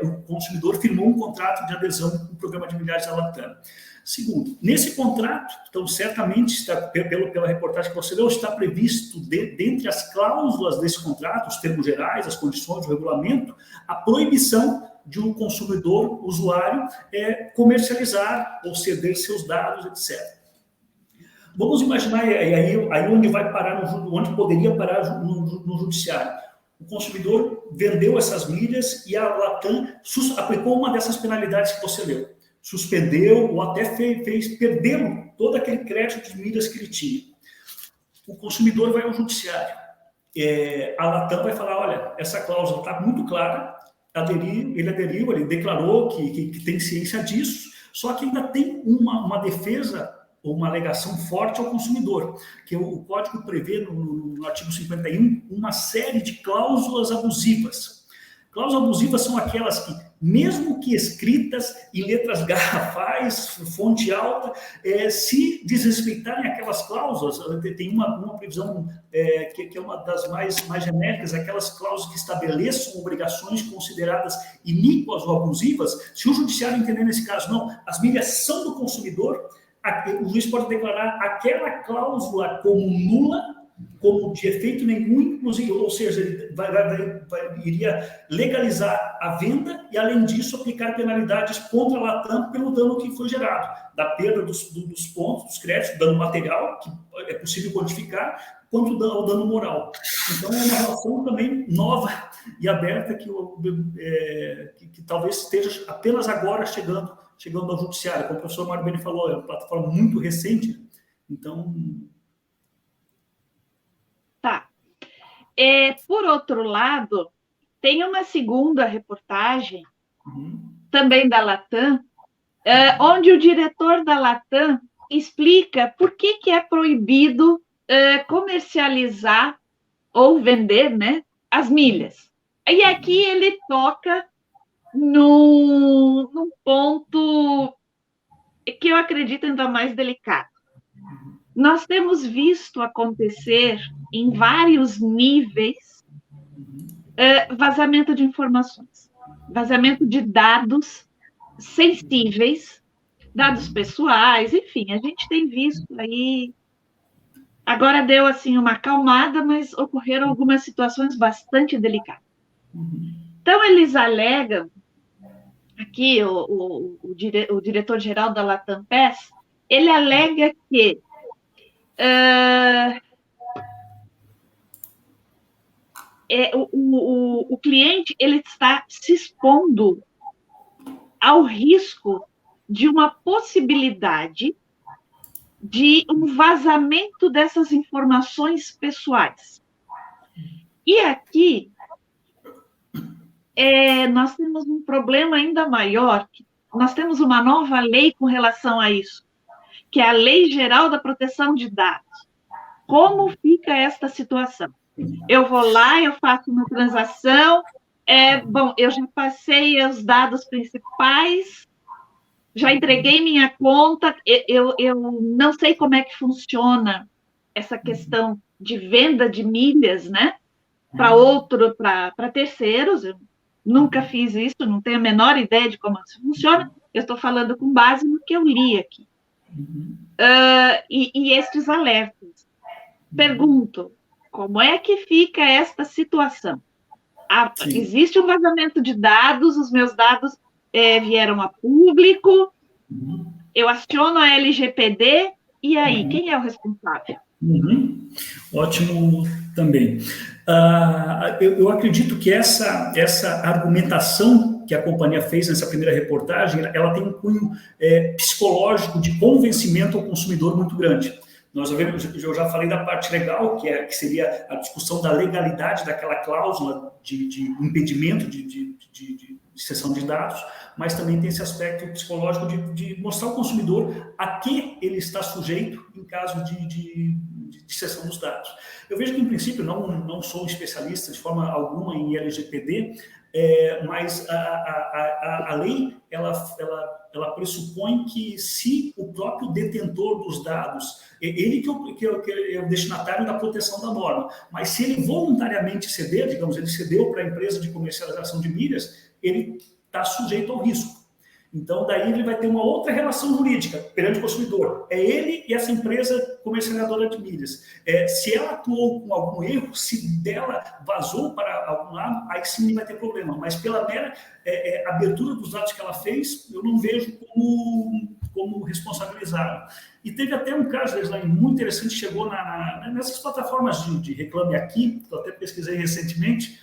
o consumidor firmou um contrato de adesão com o programa de milhagens da Latam. Segundo, nesse contrato, então, certamente, pela reportagem que você leu, está previsto, dentre as cláusulas desse contrato, os termos gerais, as condições, o regulamento, a proibição de um consumidor, usuário, comercializar ou ceder seus dados, etc. Vamos imaginar, aí onde vai parar, onde poderia parar no judiciário. O consumidor vendeu essas milhas e a Latam aplicou uma dessas penalidades que você leu. Suspendeu ou até perdeu todo aquele crédito de milhas que ele tinha. O consumidor vai ao judiciário. A Latam vai falar, olha, essa cláusula está muito clara, ele aderiu, ele declarou que tem ciência disso, só que ainda tem uma defesa ou uma alegação forte ao consumidor, que o Código prevê no artigo 51 uma série de cláusulas abusivas. Cláusulas abusivas são aquelas que, mesmo que escritas em letras garrafais, fonte alta, se desrespeitarem aquelas cláusulas, tem uma previsão que é uma das mais genéricas, aquelas cláusulas que estabeleçam obrigações consideradas iníquas ou abusivas, se o judiciário entender nesse caso, não, as milhas são do consumidor, o juiz pode declarar aquela cláusula como nula, como de efeito nenhum, inclusive, ou seja, ele iria legalizar a venda e, além disso, aplicar penalidades contra a Latam pelo dano que foi gerado, da perda dos pontos, dos créditos, dano material, que é possível quantificar, quanto ao dano moral. Então, é uma relação também nova e aberta que talvez esteja apenas agora chegando ao judiciário. Como o professor Mário Beni falou, é uma plataforma muito recente, então... Tá. Por outro lado, tem uma segunda reportagem, também da Latam, onde o diretor da Latam explica por que é proibido comercializar ou vender, né, as milhas. E aqui ele toca num ponto que eu acredito ainda mais delicado. Nós temos visto acontecer em vários níveis vazamento de informações, vazamento de dados sensíveis, dados pessoais, enfim, a gente tem visto aí. Agora deu assim uma acalmada, mas ocorreram algumas situações bastante delicadas. Então, eles alegam, aqui o diretor-geral da Latam Pass, ele alega que o cliente ele está se expondo ao risco de uma possibilidade de um vazamento dessas informações pessoais. E aqui, nós temos um problema ainda maior. Nós temos uma nova lei com relação a isso, que é a Lei Geral da Proteção de Dados. Como fica esta situação? Eu vou lá, eu faço uma transação, bom, eu já passei os dados principais, já entreguei minha conta, eu não sei como é que funciona essa questão de venda de milhas, né? Para terceiros, eu nunca fiz isso, não tenho a menor ideia de como isso funciona, eu estou falando com base no que eu li aqui. E estes alertas. Pergunto, como é que fica esta situação? Existe um vazamento de dados, os meus dados vieram a público, eu aciono a LGPD, e aí, quem é o responsável? Ótimo também. Eu acredito que essa argumentação que a companhia fez nessa primeira reportagem, ela tem um cunho psicológico de convencimento ao consumidor muito grande. Eu já falei da parte legal, que seria a discussão da legalidade daquela cláusula de impedimento de cessão de dados, mas também tem esse aspecto psicológico de mostrar ao consumidor a que ele está sujeito em caso de cessão dos dados. Eu vejo que, em princípio, não sou especialista de forma alguma em LGPD, mas a lei ela pressupõe que, se o próprio detentor dos dados, ele que é o destinatário da proteção da norma, mas se ele voluntariamente ceder, digamos, ele cedeu para a empresa de comercialização de milhas, ele está sujeito ao risco. Então, daí ele vai ter uma outra relação jurídica perante o consumidor. É ele e essa empresa comercializadora de milhas. Se ela atuou com algum erro, se dela vazou para algum lado, aí sim ele vai ter problema. Mas pela mera abertura dos dados que ela fez, eu não vejo como responsabilizá-la. E teve até um caso, Leslane, muito interessante, chegou nessas plataformas de Reclame Aqui, que eu até pesquisei recentemente,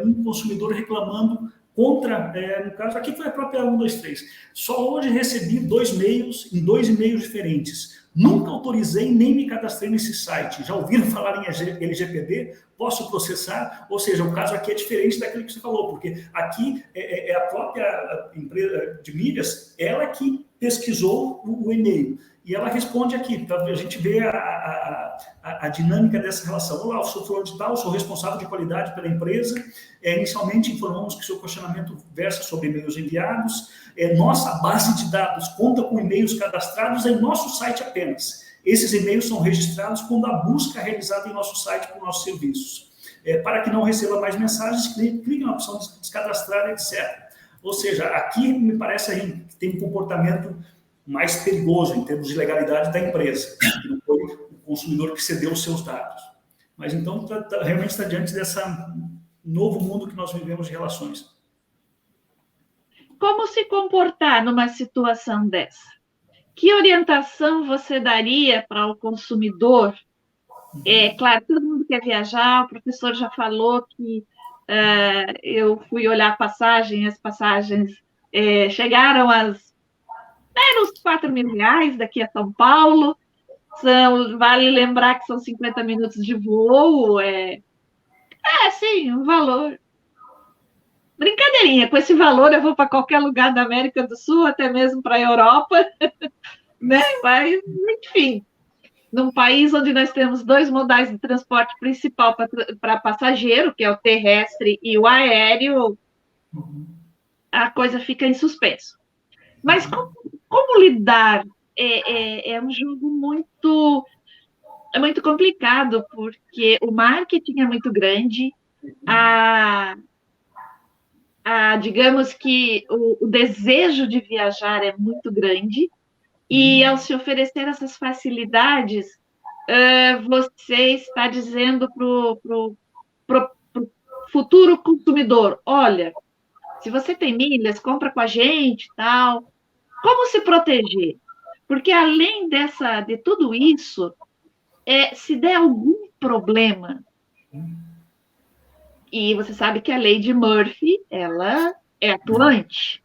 um consumidor reclamando contra, no caso, aqui foi a própria 123. Só hoje recebi 2 e-mails em 2 e-mails diferentes. Nunca autorizei nem me cadastrei nesse site. Já ouviram falar em LGPD? Posso processar? Ou seja, o caso aqui é diferente daquele que você falou, porque aqui é a própria empresa de milhas, ela que pesquisou o e-mail. E ela responde aqui, para a gente ver a dinâmica dessa relação. Olá, eu sou fulano de tal, sou responsável de qualidade pela empresa. Inicialmente informamos que seu questionamento versa sobre e-mails enviados. Nossa base de dados conta com e-mails cadastrados em nosso site apenas. Esses e-mails são registrados quando a busca é realizada em nosso site por nossos serviços. Para que não receba mais mensagens, clique na opção de descadastrar, etc. Ou seja, aqui me parece aí que tem um comportamento mais perigoso em termos de legalidade da empresa, que não foi o consumidor que cedeu os seus dados. Mas então realmente está diante desse novo mundo que nós vivemos de relações. Como se comportar numa situação dessa? Que orientação você daria para o consumidor? Claro, todo mundo quer viajar, o professor já falou que eu fui olhar as passagens chegaram às menos R$4.000 daqui a São Paulo. Vale lembrar que são 50 minutos de voo. Sim, um valor. Brincadeirinha, com esse valor eu vou para qualquer lugar da América do Sul, até mesmo para a Europa, né? Mas, enfim, num país onde nós temos 2 modais de transporte principal para passageiro, que é o terrestre e o aéreo, a coisa fica em suspenso. Mas como lidar? É um jogo muito complicado, porque o marketing é muito grande, digamos que o desejo de viajar é muito grande, e ao se oferecer essas facilidades, você está dizendo para o futuro consumidor, olha, se você tem milhas, compra com a gente, tal. Como se proteger? Porque, além de tudo isso, se der algum problema, e você sabe que a lei de Murphy, ela é atuante.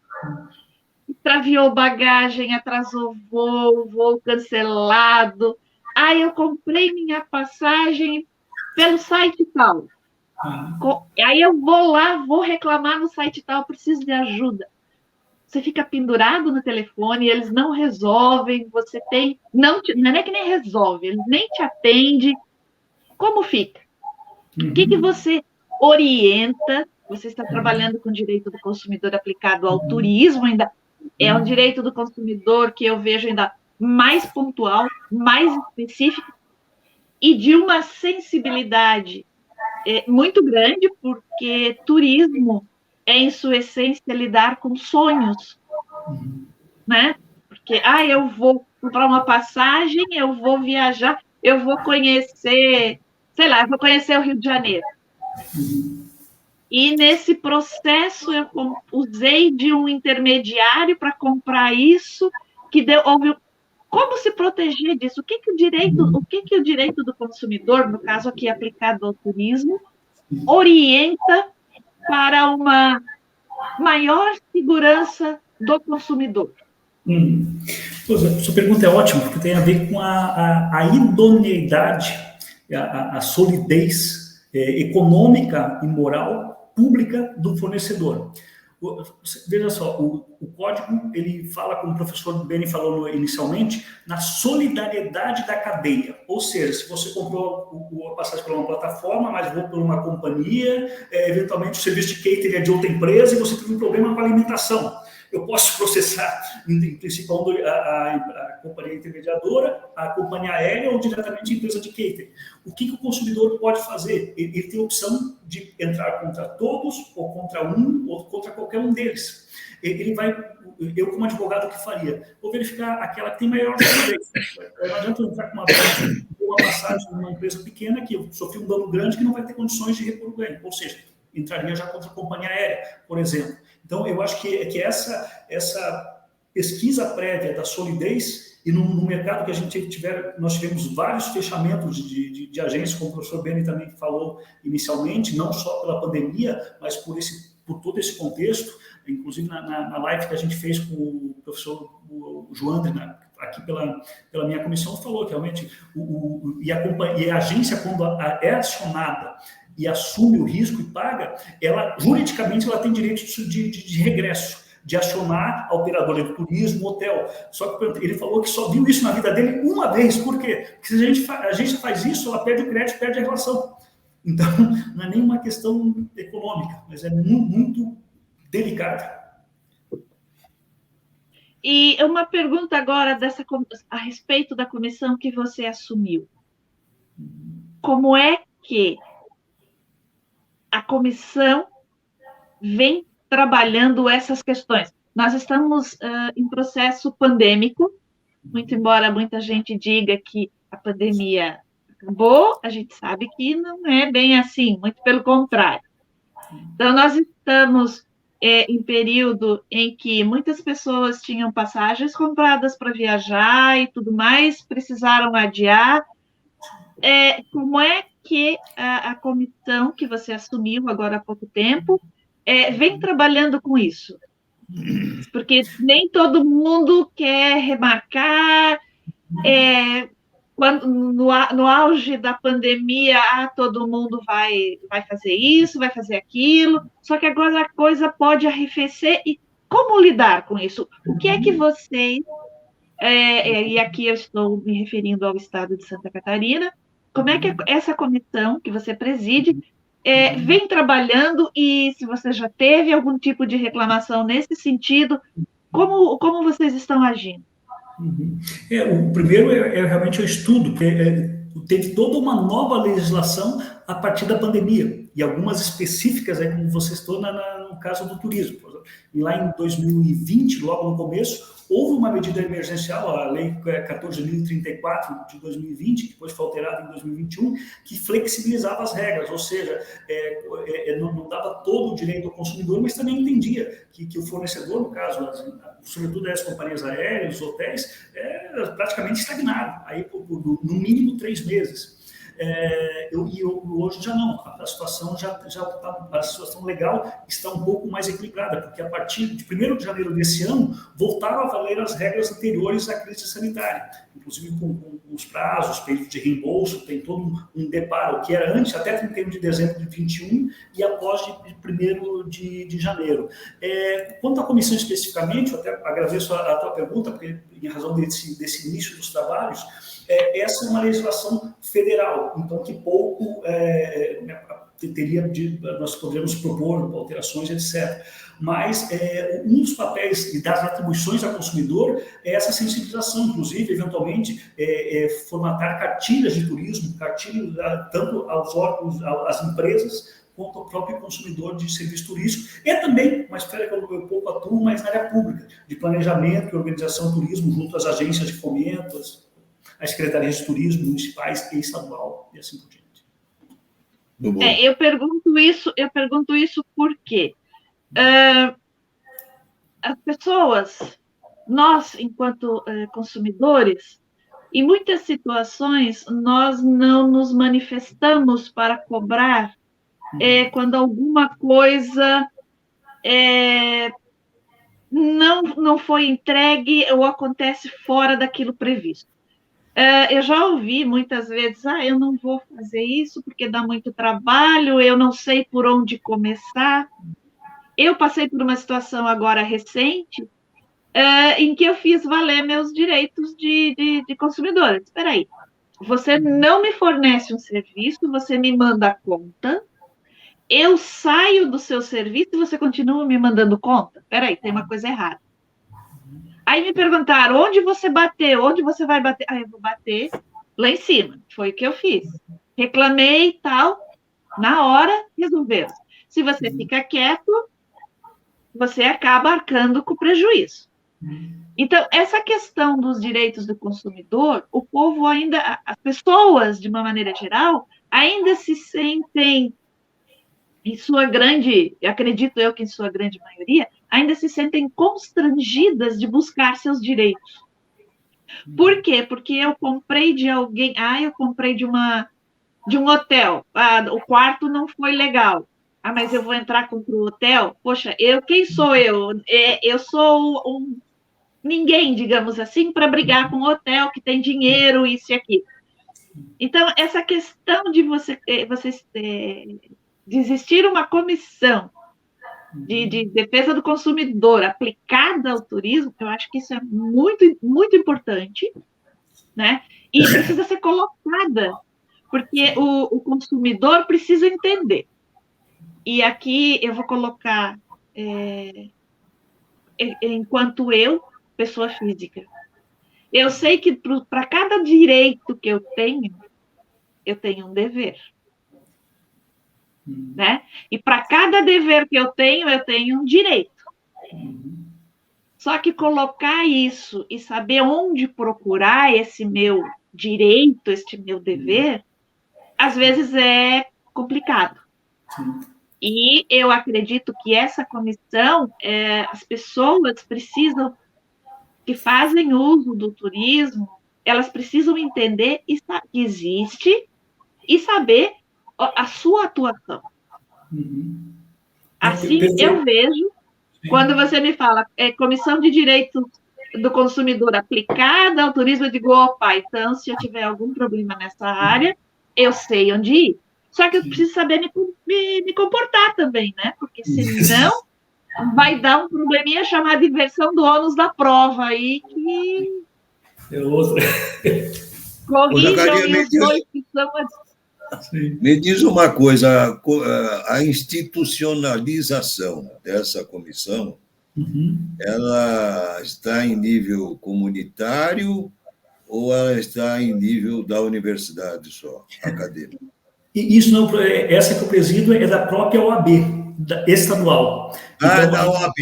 Extraviou bagagem, atrasou voo cancelado. Eu comprei minha passagem pelo site tal. Aí eu vou lá, vou reclamar no site tal, preciso de ajuda. Você fica pendurado no telefone, eles não resolvem, você tem... Não é que nem resolve, eles nem te atendem. Como fica? O que você orienta? Você está trabalhando com o direito do consumidor aplicado ao turismo, ainda é um direito do consumidor que eu vejo ainda mais pontual, mais específico e de uma sensibilidade muito grande, porque turismo é, em sua essência, lidar com sonhos, né? Porque, eu vou comprar uma passagem, eu vou viajar, eu vou conhecer, sei lá, eu vou conhecer o Rio de Janeiro. E nesse processo eu usei de um intermediário para comprar isso, que houve. Como se proteger disso? O que o direito do consumidor, no caso aqui aplicado ao turismo, orienta para uma maior segurança do consumidor? Pois é, sua pergunta é ótima, porque tem a ver com a idoneidade, a solidez econômica e moral pública do fornecedor. Veja só, o código, ele fala, como o professor Beni falou inicialmente, na solidariedade da cadeia. Ou seja, se você comprou a passagem por uma plataforma, mas vou por uma companhia, eventualmente o serviço de catering é de outra empresa e você teve um problema com a alimentação. Eu posso processar, em princípio, a companhia intermediadora, a companhia aérea ou diretamente a empresa de catering. O que o consumidor pode fazer? Ele tem a opção de entrar contra todos, ou contra um, ou contra qualquer um deles. Ele vai, eu como advogado, o que faria? Vou verificar aquela que tem maior solidez. Não adianta eu entrar com uma passagem de uma empresa pequena que eu sofri um dano grande que não vai ter condições de repor o ganho. Ou seja, entraria já contra a companhia aérea, por exemplo. Então, eu acho que essa pesquisa prévia da solidez, e no mercado que a gente nós tivemos vários fechamentos de agências, como o professor Beni também falou inicialmente, não só pela pandemia, mas por todo esse contexto, inclusive na live que a gente fez com o professor Joandre, aqui pela minha comissão, falou que realmente e a agência, quando é acionada e assume o risco e paga, juridicamente ela tem direito de regresso, de acionar a operadora de turismo, hotel. Só que ele falou que só viu isso na vida dele uma vez. Por quê? Porque se a agência faz isso, ela perde o crédito, perde a relação. Então, não é nenhuma questão econômica, mas é muito, muito delicada. E uma pergunta agora a respeito da comissão que você assumiu. Como é que a comissão vem trabalhando essas questões? Nós estamos em processo pandêmico, muito embora muita gente diga que a pandemia acabou, a gente sabe que não é bem assim, muito pelo contrário. Então, nós estamos em período em que muitas pessoas tinham passagens compradas para viajar e tudo mais, precisaram adiar. Como é que a comissão que você assumiu agora há pouco tempo vem trabalhando com isso? Porque nem todo mundo quer remarcar, quando no auge da pandemia, todo mundo vai fazer isso, vai fazer aquilo, só que agora a coisa pode arrefecer, e como lidar com isso? O que é que vocês, e aqui eu estou me referindo ao estado de Santa Catarina, como é que essa comissão que você preside vem trabalhando, e se você já teve algum tipo de reclamação nesse sentido, como vocês estão agindo? O primeiro realmente o estudo, porque teve toda uma nova legislação a partir da pandemia, e algumas específicas, como você citou, no caso do turismo. E lá em 2020, logo no começo, houve uma medida emergencial, a Lei 14.034 de 2020, que depois foi alterada em 2021, que flexibilizava as regras, ou seja, não dava todo o direito ao consumidor, mas também entendia que o fornecedor, no caso, sobretudo as companhias aéreas, os hotéis, praticamente estagnaram, aí no mínimo 3 meses. Hoje já não, a situação a situação legal está um pouco mais equilibrada, porque a partir de 1º de janeiro desse ano, voltaram a valer as regras anteriores à crise sanitária, inclusive com os prazos, períodos de reembolso, tem todo um deparo, que era antes, até 31 de dezembro de 21 e após de 1º de janeiro. Quanto à comissão especificamente, eu até agradeço a tua pergunta, porque em razão desse início dos trabalhos, essa é uma legislação federal, então que pouco nós poderíamos propor alterações, etc. Mas um dos papéis e das atribuições ao consumidor é essa sensibilização, inclusive, eventualmente, formatar cartilhas de turismo, cartilhas tanto aos órgãos, às empresas, quanto ao próprio consumidor de serviço turístico, e também uma esfera que eu pouco atuo, mas na área pública, de planejamento e organização do turismo junto às agências de fomento, às secretarias de turismo municipais e estadual, e assim por diante. Eu pergunto isso porque as pessoas, nós, enquanto consumidores, em muitas situações, nós não nos manifestamos para cobrar quando alguma coisa não foi entregue ou acontece fora daquilo previsto. Eu já ouvi muitas vezes, eu não vou fazer isso porque dá muito trabalho, eu não sei por onde começar. Eu passei por uma situação agora recente em que eu fiz valer meus direitos de consumidora. Espera aí, você não me fornece um serviço, você me manda a conta, eu saio do seu serviço e você continua me mandando conta? Espera aí, tem uma coisa errada. Aí me perguntaram, onde você bateu? Onde você vai bater? Eu vou bater lá em cima. Foi o que eu fiz. Reclamei e tal, na hora, resolveu. Se você fica quieto, você acaba arcando com o prejuízo. Então, essa questão dos direitos do consumidor, o povo ainda, as pessoas, de uma maneira geral, ainda se sentem, em sua grande, acredito eu que em sua grande maioria, ainda se sentem constrangidas de buscar seus direitos. Por quê? Porque eu comprei de alguém, eu comprei de um hotel, o quarto não foi legal. Mas eu vou entrar contra o hotel? Poxa, quem sou eu? Eu sou ninguém, digamos assim, para brigar com o hotel que tem dinheiro, isso e aquilo. Então, essa questão de você de existir uma comissão de defesa do consumidor aplicada ao turismo, eu acho que isso é muito, muito importante, né? E precisa ser colocada, porque o consumidor precisa entender. E aqui eu vou colocar, enquanto eu, pessoa física, eu sei que para cada direito que eu tenho um dever. Né? E para cada dever que eu tenho um direito. Só que colocar isso e saber onde procurar esse meu direito, este meu dever, às vezes é complicado. E eu acredito que essa comissão, as pessoas precisam, que fazem uso do turismo, elas precisam entender que existe e saber a sua atuação. Assim, eu vejo, quando você me fala Comissão de Direitos do Consumidor aplicada ao turismo, eu digo, opa, então, se eu tiver algum problema nessa área, eu sei onde ir. Só que eu preciso saber me comportar também, né? Porque senão vai dar um probleminha chamado inversão do ônus da prova aí, que corrijam os dois que são... Me diz uma coisa, a institucionalização dessa comissão, ela está em nível comunitário ou ela está em nível da universidade só, acadêmica? Isso não, essa que eu presido é da própria OAB, estadual. Então, da OAB.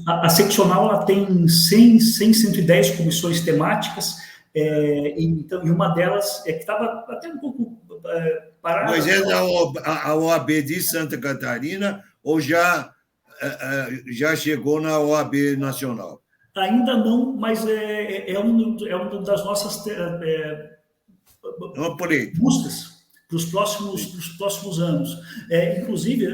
A seccional ela tem 110 comissões temáticas, e uma delas que estava até um pouco parada. Mas é a OAB de Santa Catarina ou já chegou na OAB nacional? Ainda não, mas é uma das nossas buscas para os próximos anos. Inclusive,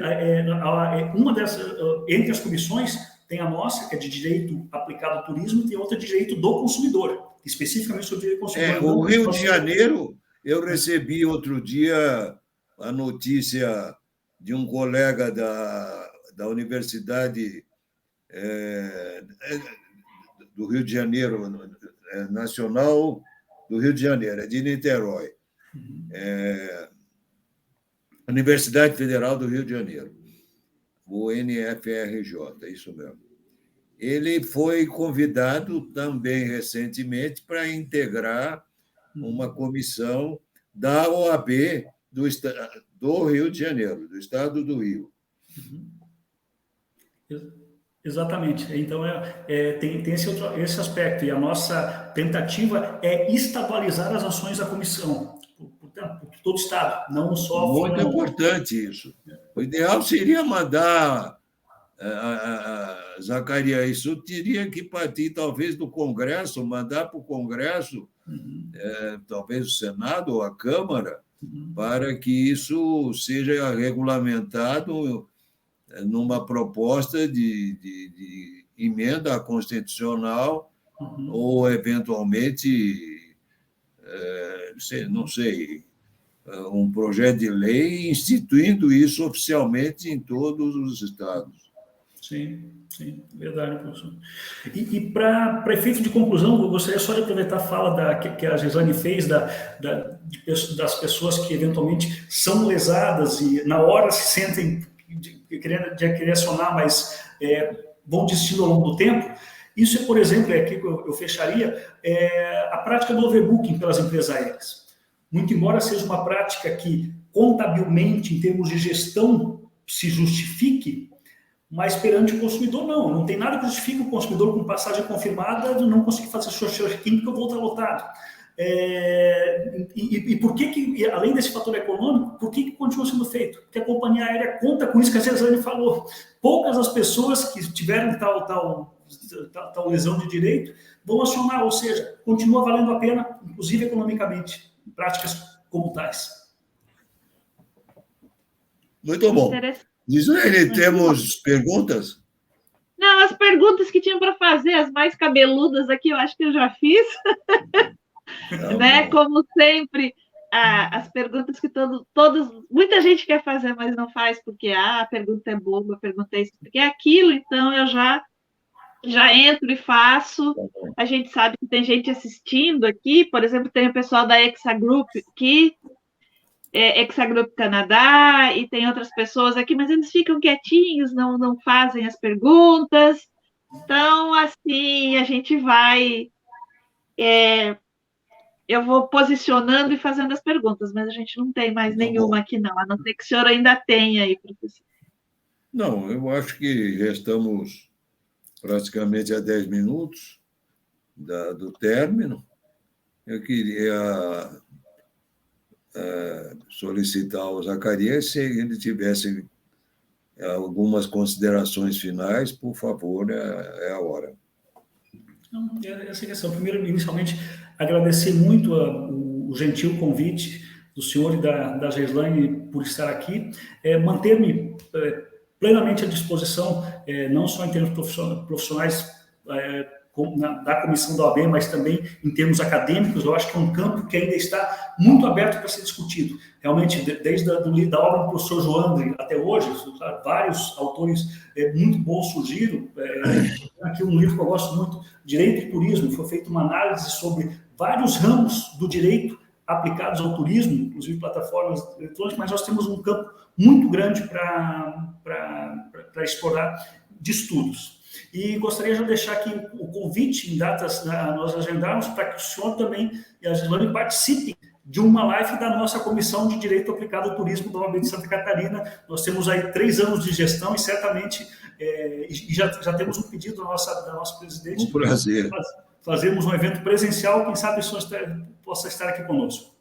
uma dessas, entre as comissões, tem a nossa, que é de direito aplicado ao turismo, e tem outra de direito do consumidor, especificamente sobre direito do consumidor. O Rio de Janeiro, eu recebi outro dia a notícia de um colega da Universidade do Rio de Janeiro, Nacional do Rio de Janeiro, é de Niterói. Universidade Federal do Rio de Janeiro, o NFRJ, isso mesmo. Ele foi convidado também recentemente para integrar uma comissão da OAB do Rio de Janeiro, do estado do Rio. Exatamente. Então, tem esse aspecto. E a nossa tentativa é estadualizar as ações da comissão, por todo o estado, não só... Muito importante isso. O ideal seria mandar... Zacarias, isso teria que partir, talvez, do Congresso, mandar para o Congresso, talvez o Senado ou a Câmara, para que isso seja regulamentado numa proposta de emenda constitucional ou, eventualmente, não sei, um projeto de lei instituindo isso oficialmente em todos os estados. Sim, verdade, professor. E para efeito de conclusão, eu gostaria só de aproveitar a fala que a Gislaine fez das pessoas que eventualmente são lesadas e na hora se sentem querer acionar, mas vão desistindo ao longo do tempo. Isso por exemplo, aqui que eu fecharia, a prática do overbooking pelas empresas aéreas. Muito embora seja uma prática que contabilmente, em termos de gestão, se justifique, mas perante o consumidor, não tem nada que justifique o consumidor com passagem confirmada de não conseguir fazer seu check-in porque eu vou estar lotado. E por que, além desse fator econômico, por que continua sendo feito? Porque a companhia aérea conta com isso que a Gislaine falou. Poucas as pessoas que tiveram tal lesão de direito vão acionar, ou seja, continua valendo a pena, inclusive economicamente, práticas como tais. Muito bom. Gislaine, temos perguntas? Não, as perguntas que tinham para fazer, as mais cabeludas aqui, eu acho que eu já fiz. Né? Como sempre, as perguntas que muita gente quer fazer, mas não faz, porque a pergunta é boba, a pergunta é isso, porque é aquilo, então eu já entro e faço. A gente sabe que tem gente assistindo aqui, por exemplo, tem o pessoal da Exagroup aqui, Exagroup Canadá, e tem outras pessoas aqui, mas eles ficam quietinhos, não fazem as perguntas. Então, assim, a gente vai... eu vou posicionando e fazendo as perguntas, mas a gente não tem mais nenhuma aqui, não, a não ser que o senhor ainda tenha aí, professor. Não, eu acho que já estamos praticamente a 10 minutos do término. Eu queria solicitar ao Zacarias, se ele tivesse algumas considerações finais, por favor, é a hora. Não, essa questão. Primeiro, inicialmente, agradecer muito o gentil convite do senhor e da Gislaine por estar aqui, manter-me plenamente à disposição, não só em termos profissionais da comissão da OAB, mas também em termos acadêmicos. Eu acho que é um campo que ainda está muito aberto para ser discutido. Realmente, desde da obra do professor Joandre até hoje, vários autores muito bons surgiram. Aqui um livro que eu gosto muito, Direito e Turismo, foi feita uma análise sobre vários ramos do direito aplicados ao turismo, inclusive plataformas eletrônicas, mas nós temos um campo muito grande para explorar de estudos. E gostaria de deixar aqui o convite em datas, nós agendarmos para que o senhor também e a Gislaine participem de uma live da nossa Comissão de Direito Aplicado ao Turismo da OAB de Santa Catarina. Nós temos aí 3 anos de gestão e certamente já temos um pedido da nossa presidente. Um prazer. Fazermos um evento presencial, quem sabe o senhor possa estar aqui conosco.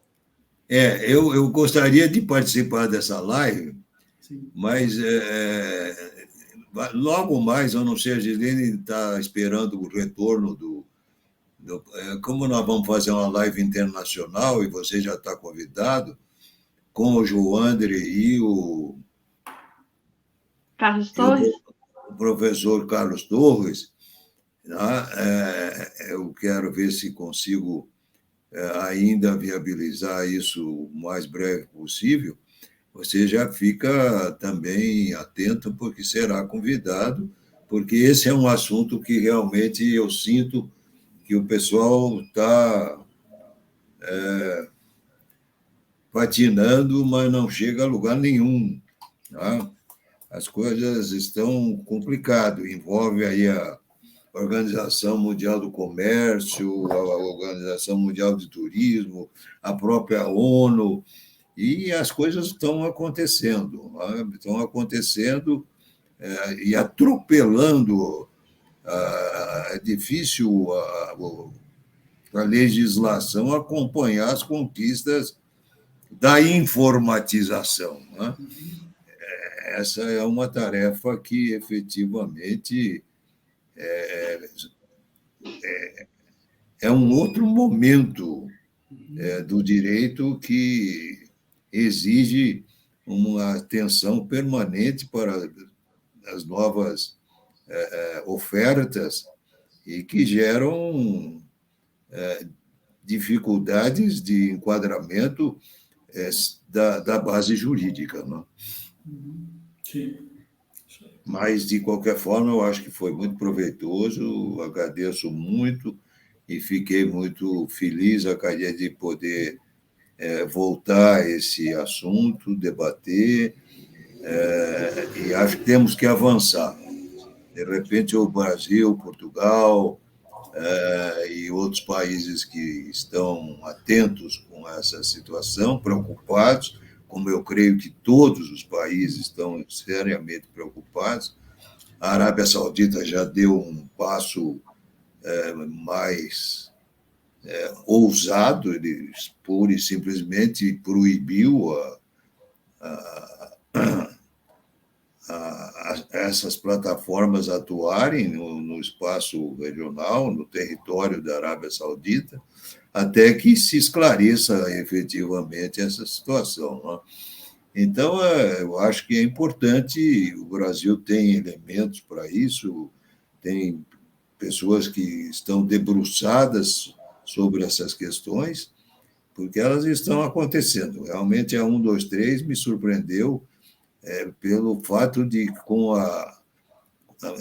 Eu gostaria de participar dessa live, sim, mas logo mais, eu não sei, a Gislaine está esperando o retorno Como nós vamos fazer uma live internacional e você já está convidado, com o Joandre e o Carlos Torres? O professor Carlos Torres, eu quero ver se consigo ainda viabilizar isso o mais breve possível. Você já fica também atento, porque será convidado, porque esse é um assunto que realmente eu sinto que o pessoal está patinando, mas não chega a lugar nenhum. Tá? As coisas estão complicadas, envolve aí a Organização Mundial do Comércio, a Organização Mundial de Turismo, a própria ONU, e as coisas estão acontecendo, e atropelando. É difícil a legislação acompanhar as conquistas da informatização. Né? Essa é uma tarefa que, efetivamente, é um outro momento do direito que exige uma atenção permanente para as novas ofertas e que geram dificuldades de enquadramento da base jurídica. Não? Sim. Mas, de qualquer forma, eu acho que foi muito proveitoso, agradeço muito e fiquei muito feliz de poder voltar a esse assunto, debater, e acho que temos que avançar. De repente, o Brasil, Portugal e outros países que estão atentos com essa situação, preocupados, como eu creio que todos os países estão seriamente preocupados. A Arábia Saudita já deu um passo mais ousado, ele pura e simplesmente proibiu essas plataformas atuarem no espaço regional, no território da Arábia Saudita, até que se esclareça efetivamente essa situação. Né? Então, eu acho que é importante, o Brasil tem elementos para isso, tem pessoas que estão debruçadas sobre essas questões, porque elas estão acontecendo. Realmente, a 1, 2, 3 me surpreendeu pelo fato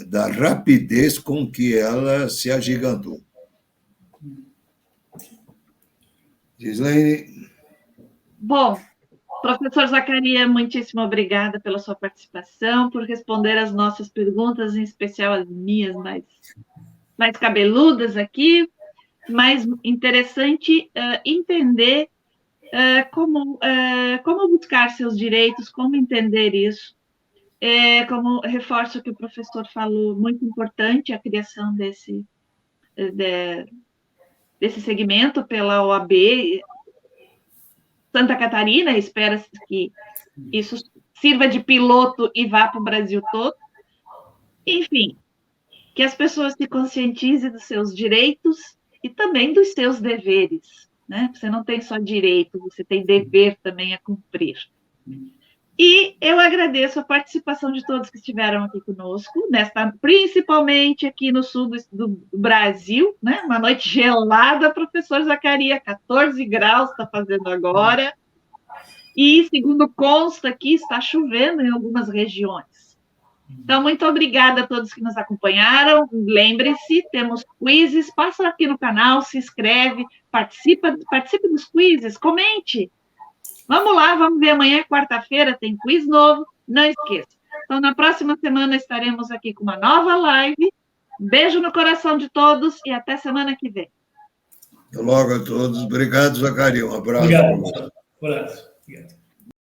da rapidez com que ela se agigantou. Gislaine? Bom, professor Zacarias, muitíssimo obrigada pela sua participação, por responder as nossas perguntas, em especial as minhas mais cabeludas aqui, mais interessante entender como buscar seus direitos, como entender isso. Como reforço o que o professor falou, muito importante a criação desse segmento pela OAB Santa Catarina, espera-se que isso sirva de piloto e vá para o Brasil todo. Enfim, que as pessoas se conscientizem dos seus direitos e também dos seus deveres. Né? Você não tem só direito, você tem dever também a cumprir. E eu agradeço a participação de todos que estiveram aqui conosco, principalmente aqui no sul do Brasil, né? Uma noite gelada, professor Zacarias, 14 graus está fazendo agora, e, segundo consta aqui, está chovendo em algumas regiões. Então, muito obrigada a todos que nos acompanharam. Lembre-se, temos quizzes, passa aqui no canal, se inscreve, participe dos quizzes, comente. Vamos lá, vamos ver amanhã, quarta-feira, tem quiz novo, não esqueça. Então, na próxima semana estaremos aqui com uma nova live. Beijo no coração de todos e até semana que vem. Até logo a todos. Obrigado, Zacarias. Um abraço. Obrigado. Um abraço. Obrigado.